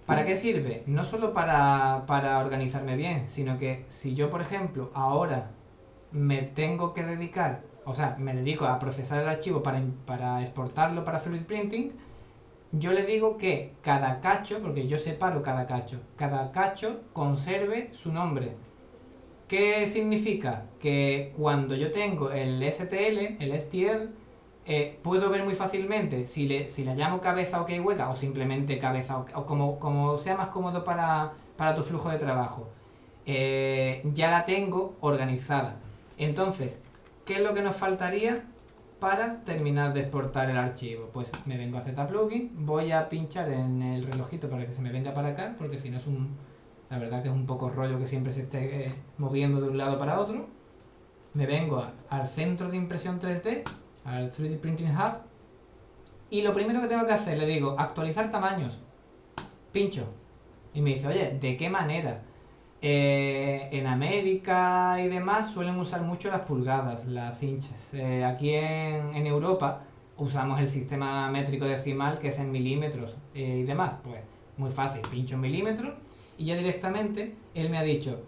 ¿Para qué sirve? No solo para organizarme bien, sino que si yo, por ejemplo, ahora me tengo que dedicar, o sea, me dedico a procesar el archivo para exportarlo para 3D Printing, yo le digo que cada cacho, porque yo separo cada cacho conserve su nombre. ¿Qué significa? Que cuando yo tengo el STL, el STL, puedo ver muy fácilmente si la llamo cabeza ok hueca o simplemente cabeza o como sea más cómodo para tu flujo de trabajo. Ya la tengo organizada. Entonces, ¿qué es lo que nos faltaría para terminar de exportar el archivo? Pues me vengo a ZPlugin, voy a pinchar en el relojito para que se me venga para acá, porque si no es la verdad que es un poco rollo que siempre se esté moviendo de un lado para otro. Me vengo al centro de impresión 3D, al 3D Printing Hub, y lo primero que tengo que hacer, le digo actualizar tamaños, pincho, y me dice, oye, ¿de qué manera? En América y demás suelen usar mucho las pulgadas, las inches. Aquí en Europa usamos el sistema métrico decimal, que es en milímetros y demás. Pues muy fácil, pincho en milímetros y ya directamente él me ha dicho,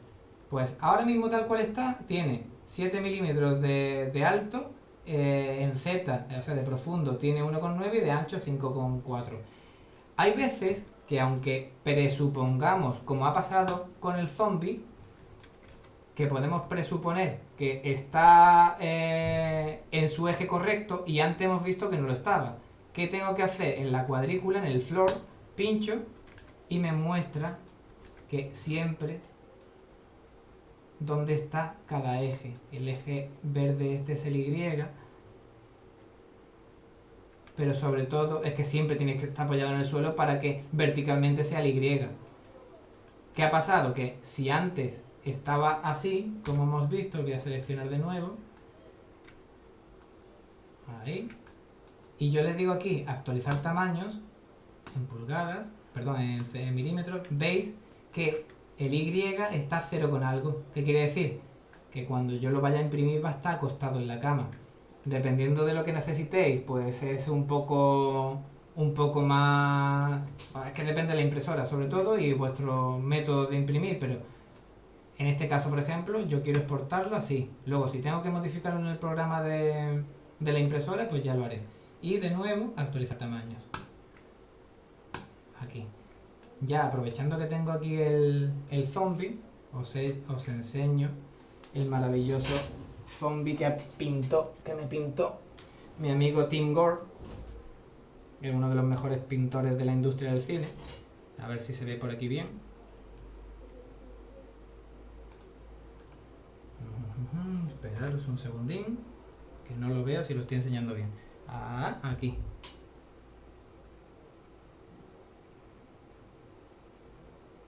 pues ahora mismo tal cual está, tiene 7 milímetros de alto, en Z, o sea de profundo, tiene 1,9 y de ancho 5,4. Hay veces que aunque presupongamos, como ha pasado con el zombie, que podemos presuponer que está en su eje correcto y antes hemos visto que no lo estaba. ¿Qué tengo que hacer? En la cuadrícula, en el floor, pincho y me muestra que siempre dónde está cada eje. El eje verde este es el Y, pero sobre todo es que siempre tiene que estar apoyado en el suelo para que verticalmente sea el Y. ¿Qué ha pasado? Que si antes estaba así, como hemos visto, voy a seleccionar de nuevo, ahí, y yo le digo aquí actualizar tamaños en pulgadas, perdón, en milímetros, veis que el Y está 0 con algo. ¿Qué quiere decir? Que cuando yo lo vaya a imprimir va a estar acostado en la cama. Dependiendo de lo que necesitéis, pues es un poco más... Es que depende de la impresora sobre todo y vuestro método de imprimir, pero en este caso, por ejemplo, yo quiero exportarlo así. Luego, si tengo que modificarlo en el programa de la impresora, pues ya lo haré. Y de nuevo, actualizar tamaños. Aquí. Ya aprovechando que tengo aquí el zombie, os enseño el maravilloso zombie que me pintó mi amigo Tim Gore, que es uno de los mejores pintores de la industria del cine. A ver si se ve por aquí bien. Esperaros un segundín, que no lo veo si lo estoy enseñando bien. Aquí.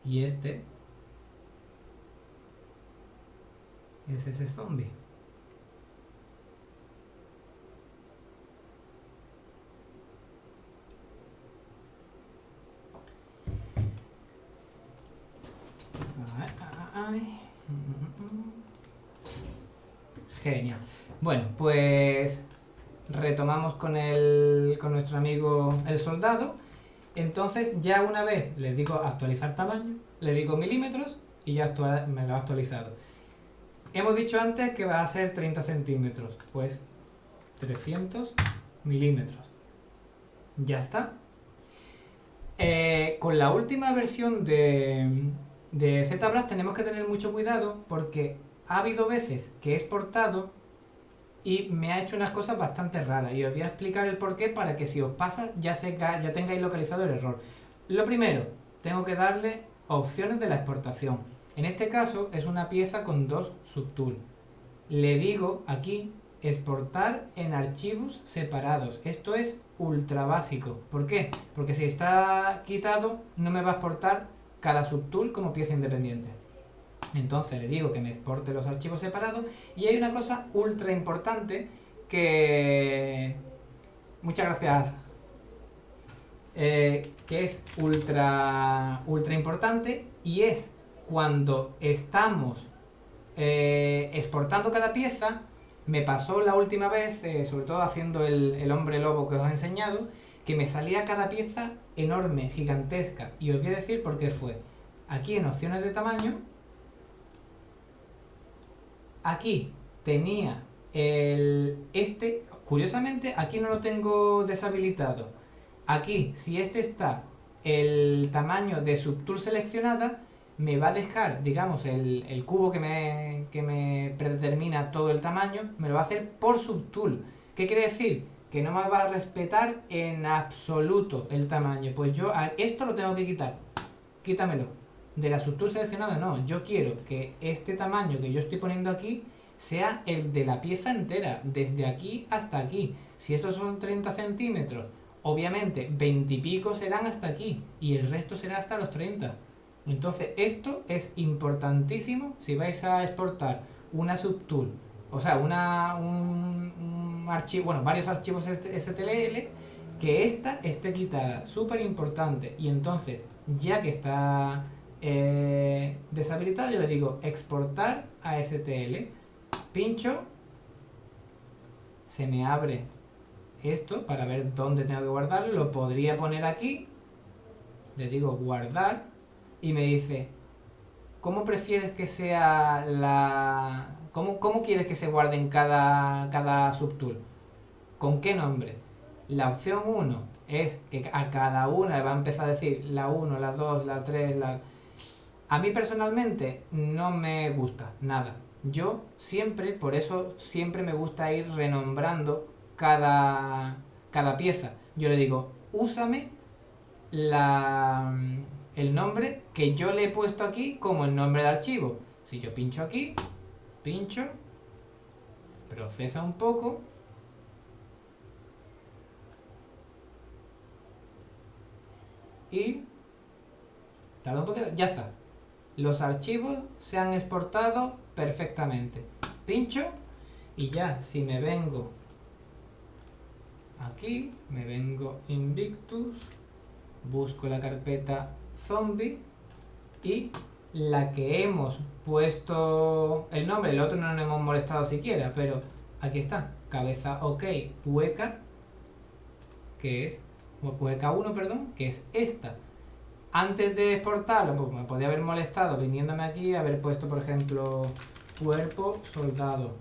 Y este es ese zombie. Genial. Bueno, pues retomamos con nuestro amigo el soldado. Entonces ya una vez le digo actualizar tamaño, le digo milímetros y ya me lo ha actualizado. Hemos dicho antes que va a ser 30 centímetros, pues 300 milímetros. Ya está. Con la última versión de ZBrush tenemos que tener mucho cuidado porque ha habido veces que he exportado y me ha hecho unas cosas bastante raras y os voy a explicar el porqué para que si os pasa ya tengáis localizado el error. Lo primero, tengo que darle opciones de la exportación. En este caso es una pieza con 2 subtools. Le digo aquí exportar en archivos separados. Esto es ultra básico. ¿Por qué? Porque si está quitado no me va a exportar cada subtool como pieza independiente. Entonces le digo que me exporte los archivos separados y hay una cosa ultra importante que... Muchas gracias. Que es ultra importante y es cuando estamos exportando cada pieza. Me pasó la última vez, sobre todo haciendo el hombre lobo que os he enseñado, que me salía cada pieza enorme, gigantesca. Y os voy a decir por qué fue. Aquí en opciones de tamaño, aquí tenía curiosamente aquí no lo tengo deshabilitado. Aquí, si está el tamaño de subtool seleccionada, me va a dejar, digamos, el cubo que me predetermina todo el tamaño, me lo va a hacer por subtool. ¿Qué quiere decir? Que no me va a respetar en absoluto el tamaño. Pues yo esto lo tengo que quitar. Quítamelo. De la subtool seleccionada no. Yo quiero que este tamaño que yo estoy poniendo aquí sea el de la pieza entera, desde aquí hasta aquí. Si estos son 30 centímetros, obviamente 20 y pico serán hasta aquí y el resto será hasta los 30. Entonces esto es importantísimo si vais a exportar una subtool, o sea, un archivo, bueno, varios archivos STL, que esta esté quitada, súper importante. Y entonces, ya que está deshabilitada, yo le digo exportar a STL, pincho, se me abre esto para ver dónde tengo que guardarlo, lo podría poner aquí, le digo guardar y me dice ¿cómo prefieres que sea ¿Cómo quieres que se guarde en cada subtool? ¿Con qué nombre? La opción 1 es que a cada una le va a empezar a decir la 1, la 2, la 3, A mí personalmente no me gusta nada. Yo siempre, por eso siempre me gusta ir renombrando cada pieza. Yo le digo, úsame el nombre que yo le he puesto aquí como el nombre de archivo. Si yo pincho aquí, pincho, procesa un poco, y tarda un poquito, ya está. Los archivos se han exportado perfectamente. Pincho y ya, si me vengo aquí, me vengo Invictus, busco la carpeta zombie y la que hemos puesto el nombre, el otro no nos hemos molestado siquiera, pero aquí está, cabeza ok, hueca, que es hueca 1, perdón, que es esta. Antes de exportarlo, pues me podía haber molestado viniéndome aquí y haber puesto, por ejemplo, cuerpo soldado,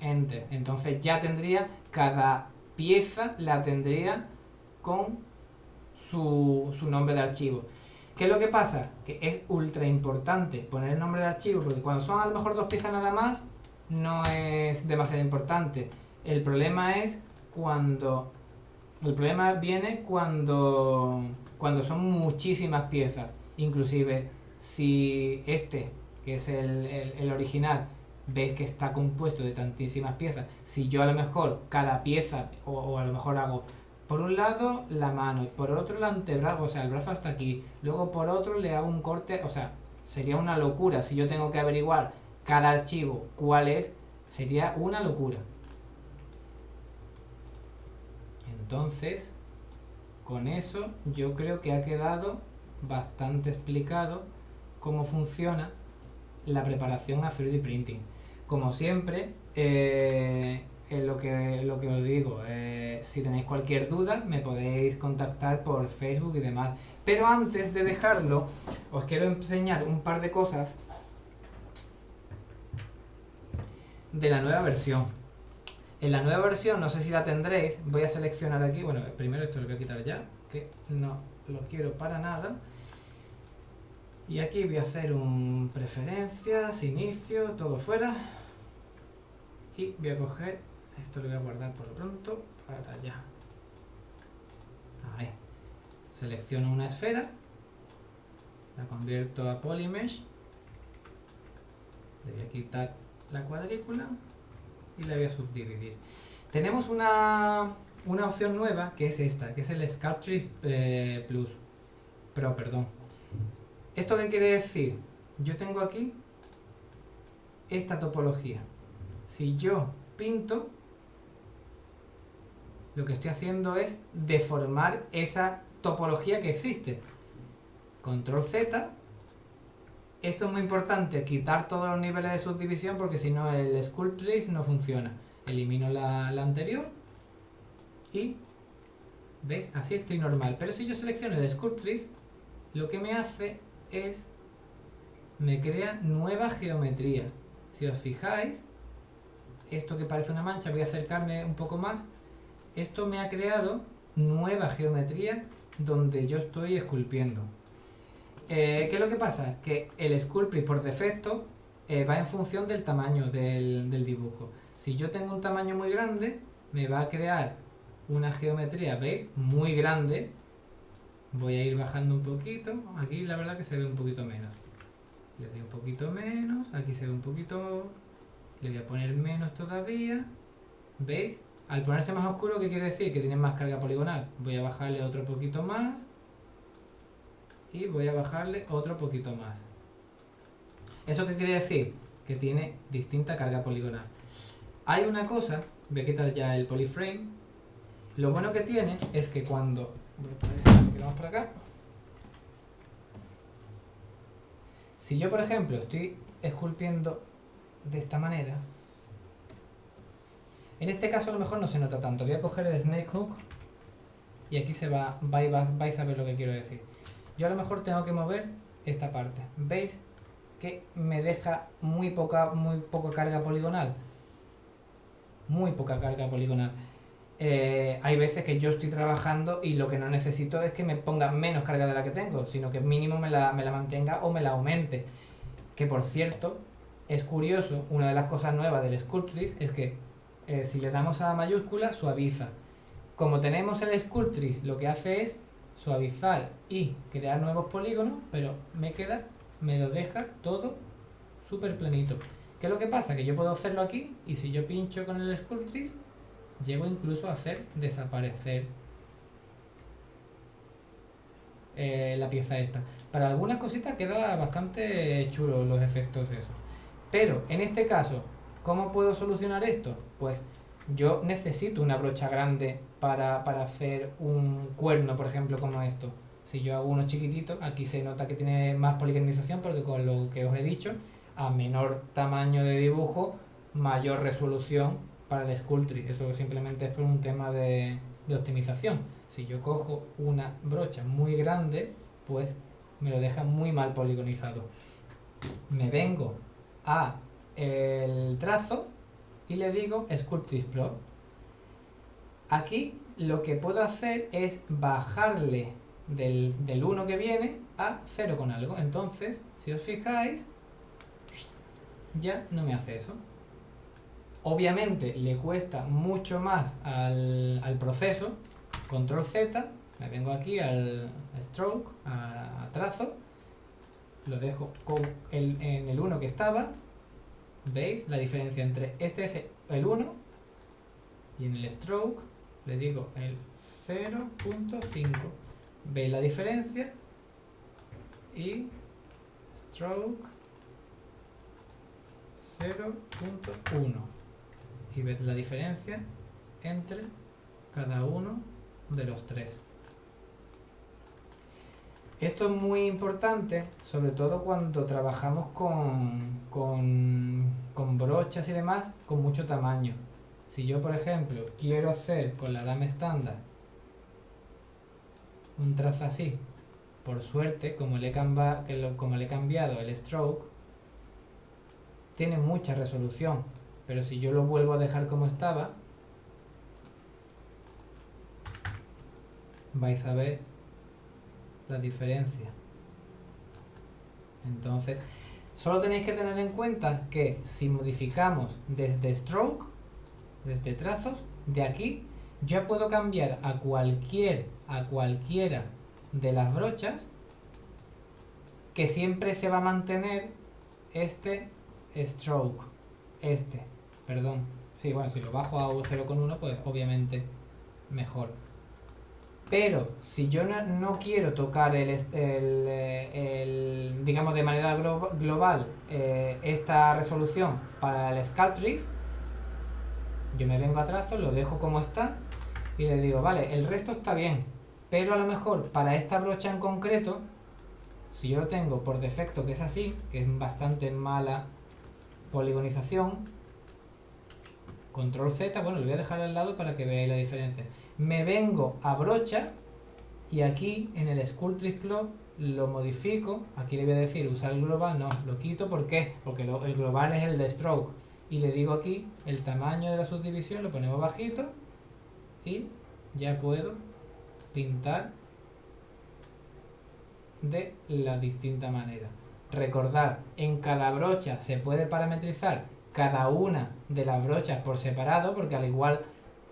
enter. Entonces ya tendría, cada pieza la tendría con su nombre de archivo. ¿Qué es lo que pasa? Que es ultra importante poner el nombre de archivo, porque cuando son a lo mejor 2 piezas nada más, no es demasiado importante. El problema viene cuando son muchísimas piezas. Inclusive si que es el original, veis que está compuesto de tantísimas piezas, si yo a lo mejor cada pieza, o a lo mejor hago por un lado la mano, por otro el antebrazo, o sea, el brazo hasta aquí, luego por otro le hago un corte, o sea, sería una locura. Si yo tengo que averiguar cada archivo cuál es, sería una locura. Entonces, con eso yo creo que ha quedado bastante explicado cómo funciona la preparación a 3D Printing. Como siempre, lo que os digo, si tenéis cualquier duda me podéis contactar por Facebook y demás. Pero antes de dejarlo, os quiero enseñar un par de cosas de la nueva versión. En la nueva versión, no sé si la tendréis, voy a seleccionar aquí, bueno, primero esto lo voy a quitar ya, que no lo quiero para nada. Y aquí voy a hacer un preferencias, inicio, todo fuera. Y voy a coger, esto lo voy a guardar por lo pronto, para allá. Ahí. Selecciono una esfera, la convierto a Polymesh, le voy a quitar la cuadrícula y la voy a subdividir. Tenemos una opción nueva que es esta, que es el Sculptress Pro, perdón. ¿Esto qué quiere decir? Yo tengo aquí esta topología. Si yo pinto, lo que estoy haciendo es deformar esa topología que existe. Control Z. Esto es muy importante, quitar todos los niveles de subdivisión porque si no el Sculptress no funciona. Elimino la anterior y ¿veis? Así estoy normal. Pero si yo selecciono el Sculptress, lo que me hace es me crea nueva geometría. Si os fijáis, esto que parece una mancha, voy a acercarme un poco más. Esto me ha creado nueva geometría donde yo estoy esculpiendo. ¿Qué es lo que pasa? Que el Sculptress por defecto va en función del tamaño del dibujo. Si yo tengo un tamaño muy grande, me va a crear una geometría, ¿veis? Muy grande. Voy a ir bajando un poquito. Aquí la verdad que se ve un poquito menos. Le doy un poquito menos. Aquí se ve un poquito. Le voy a poner menos todavía. ¿Veis? Al ponerse más oscuro, ¿qué quiere decir? Que tiene más carga poligonal. Voy a bajarle otro poquito más. Y voy a bajarle otro poquito más. ¿Eso qué quiere decir? Que tiene distinta carga poligonal. Hay una cosa, voy a quitar ya el polyframe. Lo bueno que tiene es que cuando... Voy a poner esto un poquito más por acá. Si yo, por ejemplo, estoy esculpiendo de esta manera, en este caso a lo mejor no se nota tanto. Voy a coger el Snake Hook y aquí vais a ver lo que quiero decir. Yo a lo mejor tengo que mover esta parte. ¿Veis que me deja muy poca carga poligonal? Muy poca carga poligonal. Hay veces que yo estoy trabajando y lo que no necesito es que me ponga menos carga de la que tengo, sino que mínimo me la mantenga o me la aumente. Que por cierto, es curioso, una de las cosas nuevas del Sculptress es que si le damos a mayúscula, suaviza. Como tenemos el Sculptress, lo que hace es suavizar y crear nuevos polígonos, pero me lo deja todo súper planito. ¿Qué es lo que pasa? Que yo puedo hacerlo aquí y si yo pincho con el Sculptress, llego incluso a hacer desaparecer la pieza esta. Para algunas cositas queda bastante chulo los efectos esos. Pero en este caso, ¿cómo puedo solucionar esto? Pues yo necesito una brocha grande para hacer un cuerno, por ejemplo, como esto. Si yo hago uno chiquitito, aquí se nota que tiene más poligonización porque con lo que os he dicho, a menor tamaño de dibujo, mayor resolución para el Sculptress. Eso simplemente es por un tema de optimización. Si yo cojo una brocha muy grande, pues me lo deja muy mal poligonizado. Me vengo a el trazo y le digo Sculptress Pro. Aquí lo que puedo hacer es bajarle del 1 que viene a 0 con algo. Entonces, si os fijáis, ya no me hace eso. Obviamente le cuesta mucho más al proceso. Control Z, me vengo aquí al stroke, a trazo, lo dejo en el 1 que estaba. ¿Veis la diferencia entre este es el 1 y en el stroke le digo el 0.5? ¿Veis la diferencia? Y stroke 0.1 y veis la diferencia entre cada uno de los tres. Esto es muy importante, sobre todo cuando trabajamos con brochas y demás con mucho tamaño. Si yo, por ejemplo, quiero hacer con la dama estándar un trazo así, por suerte, como le he cambiado el stroke, tiene mucha resolución, pero si yo lo vuelvo a dejar como estaba, vais a ver la diferencia. Entonces, solo tenéis que tener en cuenta que si modificamos desde stroke, desde trazos, de aquí, ya puedo cambiar a cualquiera de las brochas, que siempre se va a mantener este stroke, perdón. Sí, bueno, si lo bajo a 0,1, pues obviamente mejor. Pero si yo no quiero tocar digamos de manera global esta resolución para el Sculptrix, yo me vengo a trazo, lo dejo como está y le digo, vale, el resto está bien, pero a lo mejor para esta brocha en concreto, si yo lo tengo por defecto que es así, que es bastante mala poligonización, control Z, bueno, lo voy a dejar al lado para que veáis la diferencia. Me vengo a brocha y aquí en el Sculptrix Plot lo modifico. Aquí le voy a decir usar el global, no, lo quito. ¿Por qué? Porque el global es el de stroke. Y le digo aquí el tamaño de la subdivisión, lo ponemos bajito y ya puedo pintar de la distinta manera. Recordar, en cada brocha se puede parametrizar cada una de las brochas por separado, porque al igual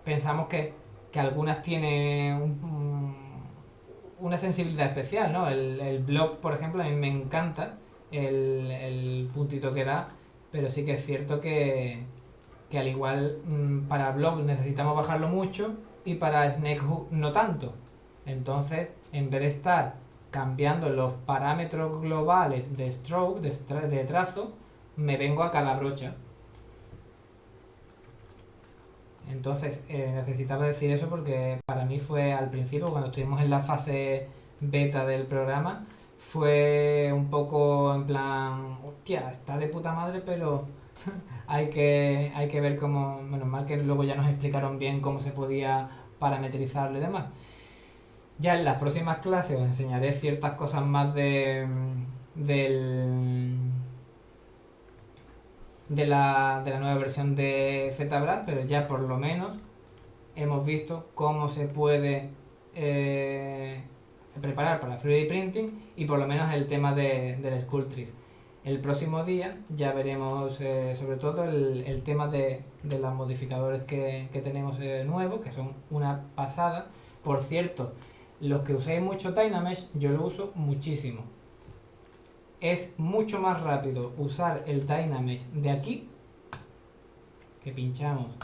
pensamos que algunas tienen una sensibilidad especial, ¿no? El blob, por ejemplo, a mí me encanta el puntito que da, pero sí que es cierto que al igual para blob necesitamos bajarlo mucho y para Snakehook no tanto. Entonces, en vez de estar cambiando los parámetros globales de stroke, de trazo, me vengo a cada brocha. Entonces necesitaba decir eso porque para mí fue al principio, cuando estuvimos en la fase beta del programa, fue un poco en plan, hostia, está de puta madre, pero hay que ver cómo, menos mal que luego ya nos explicaron bien cómo se podía parametrizarlo y demás. Ya en las próximas clases os enseñaré ciertas cosas más de la nueva versión de ZBrush, pero ya por lo menos hemos visto cómo se puede preparar para 3D printing y por lo menos el tema del Sculptrix. El próximo día ya veremos sobre todo el tema de los modificadores que tenemos nuevos, que son una pasada. Por cierto, los que uséis mucho Dynamesh, yo lo uso muchísimo. Es mucho más rápido usar el Dynamesh de aquí, que pinchamos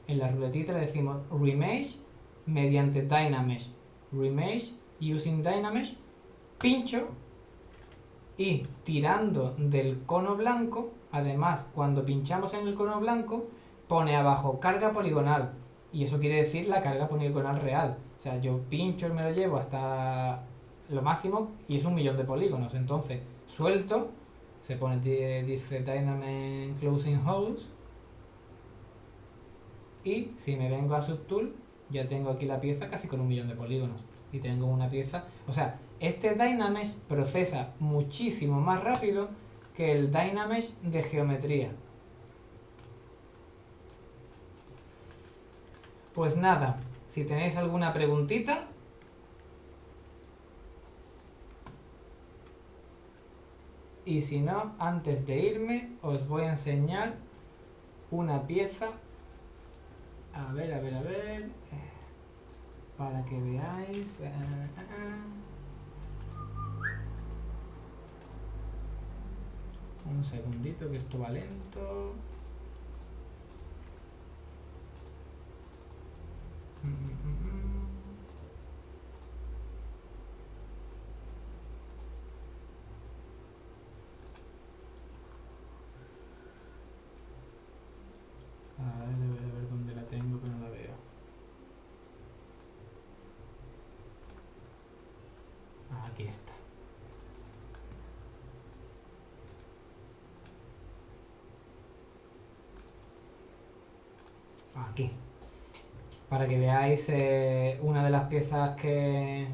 en la ruletita, le decimos Remesh mediante Dynamesh. Remesh using Dynamesh, pincho y tirando del cono blanco, además cuando pinchamos en el cono blanco pone abajo carga poligonal y eso quiere decir la carga poligonal real. O sea, yo pincho y me lo llevo hasta lo máximo y es 1.000.000 de polígonos. Entonces suelto, se pone, dice Dynamesh Closing Holes, y si me vengo a Subtool ya tengo aquí la pieza casi con 1.000.000 de polígonos y tengo una pieza, o sea, este Dynamesh procesa muchísimo más rápido que el Dynamesh de geometría. Pues nada, si tenéis alguna preguntita, y si no, antes de irme os voy a enseñar una pieza, a ver, para que veáis. Un segundito que esto va lento. A ver dónde la tengo que no la veo. Aquí está. Aquí. Para que veáis una de las piezas que...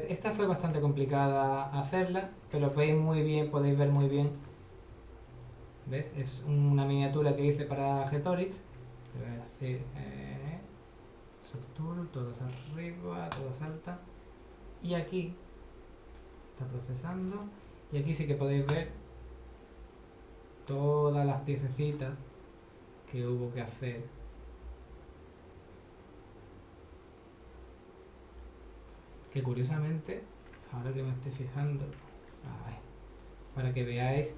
esta fue bastante complicada hacerla, pero veis muy bien, podéis ver muy bien. ¿Ves? Es una miniatura que hice para Getorix. Le voy a decir Subtool, todas arriba, todas altas. Y aquí Está procesando. Y aquí sí que podéis ver todas las piececitas que hubo que hacer. Que curiosamente, ahora que me estoy fijando, para que veáis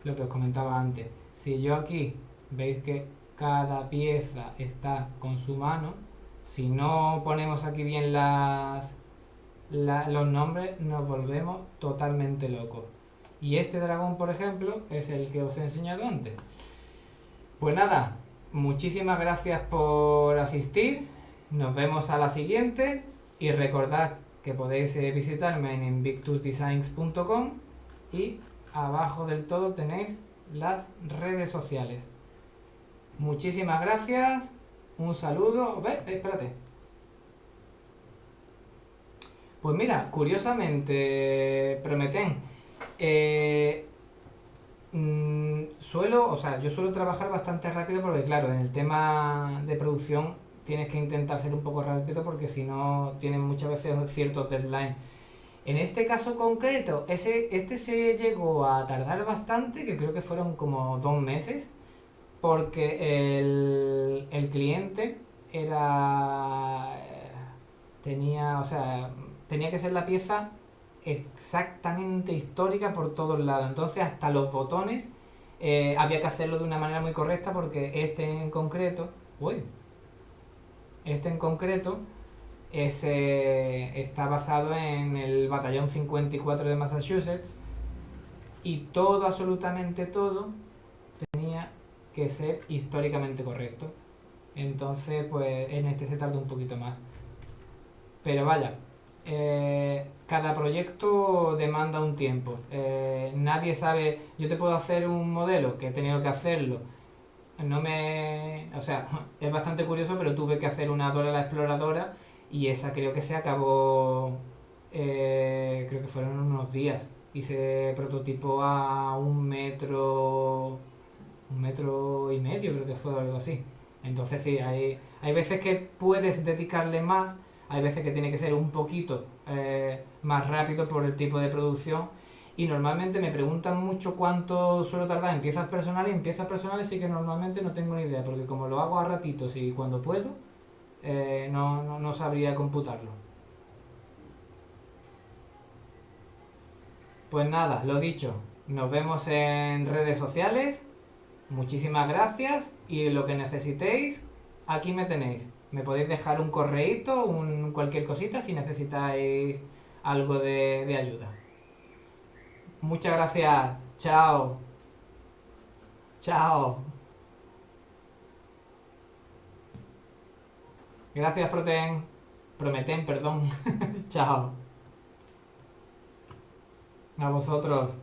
lo que os comentaba antes. Si yo aquí veis que cada pieza está con su mano, si no ponemos aquí bien los nombres, nos volvemos totalmente locos. Y este dragón, por ejemplo, es el que os he enseñado antes. Pues nada, muchísimas gracias por asistir. Nos vemos a la siguiente. Y recordad que podéis visitarme en invictusdesigns.com y abajo del todo tenéis las redes sociales. Muchísimas gracias. Un saludo. Espérate. Pues mira, curiosamente, Prometen, yo suelo trabajar bastante rápido porque claro, en el tema de producción tienes que intentar ser un poco rápido porque si no tienes muchas veces ciertos deadlines. En este caso concreto, este se llegó a tardar bastante, que creo que fueron como 2 meses, porque el cliente tenía que ser la pieza exactamente histórica por todos lados. Entonces hasta los botones había que hacerlo de una manera muy correcta porque este en concreto está basado en el batallón 54 de Massachusetts y todo, absolutamente todo, tenía que ser históricamente correcto. Entonces, pues en este se tardó un poquito más. Pero vaya, cada proyecto demanda un tiempo. Nadie sabe. Yo te puedo hacer un modelo que he tenido que hacerlo. Es bastante curioso, pero tuve que hacer una Dora la Exploradora y esa creo que se acabó. Creo que fueron unos días. Hice prototipo a 1 metro. 1,5 metros, creo que fue algo así. Entonces sí, hay veces que puedes dedicarle más, hay veces que tiene que ser un poquito más rápido por el tipo de producción. Y normalmente me preguntan mucho cuánto suelo tardar en piezas personales. En piezas personales sí que normalmente no tengo ni idea, porque como lo hago a ratitos y cuando puedo, no sabría computarlo. Pues nada, lo dicho, nos vemos en redes sociales. Muchísimas gracias y lo que necesitéis, aquí me tenéis. Me podéis dejar un correíto, cualquier cosita si necesitáis algo de ayuda. Muchas gracias. Chao. Chao. Gracias, Prometen, perdón. Chao. A vosotros.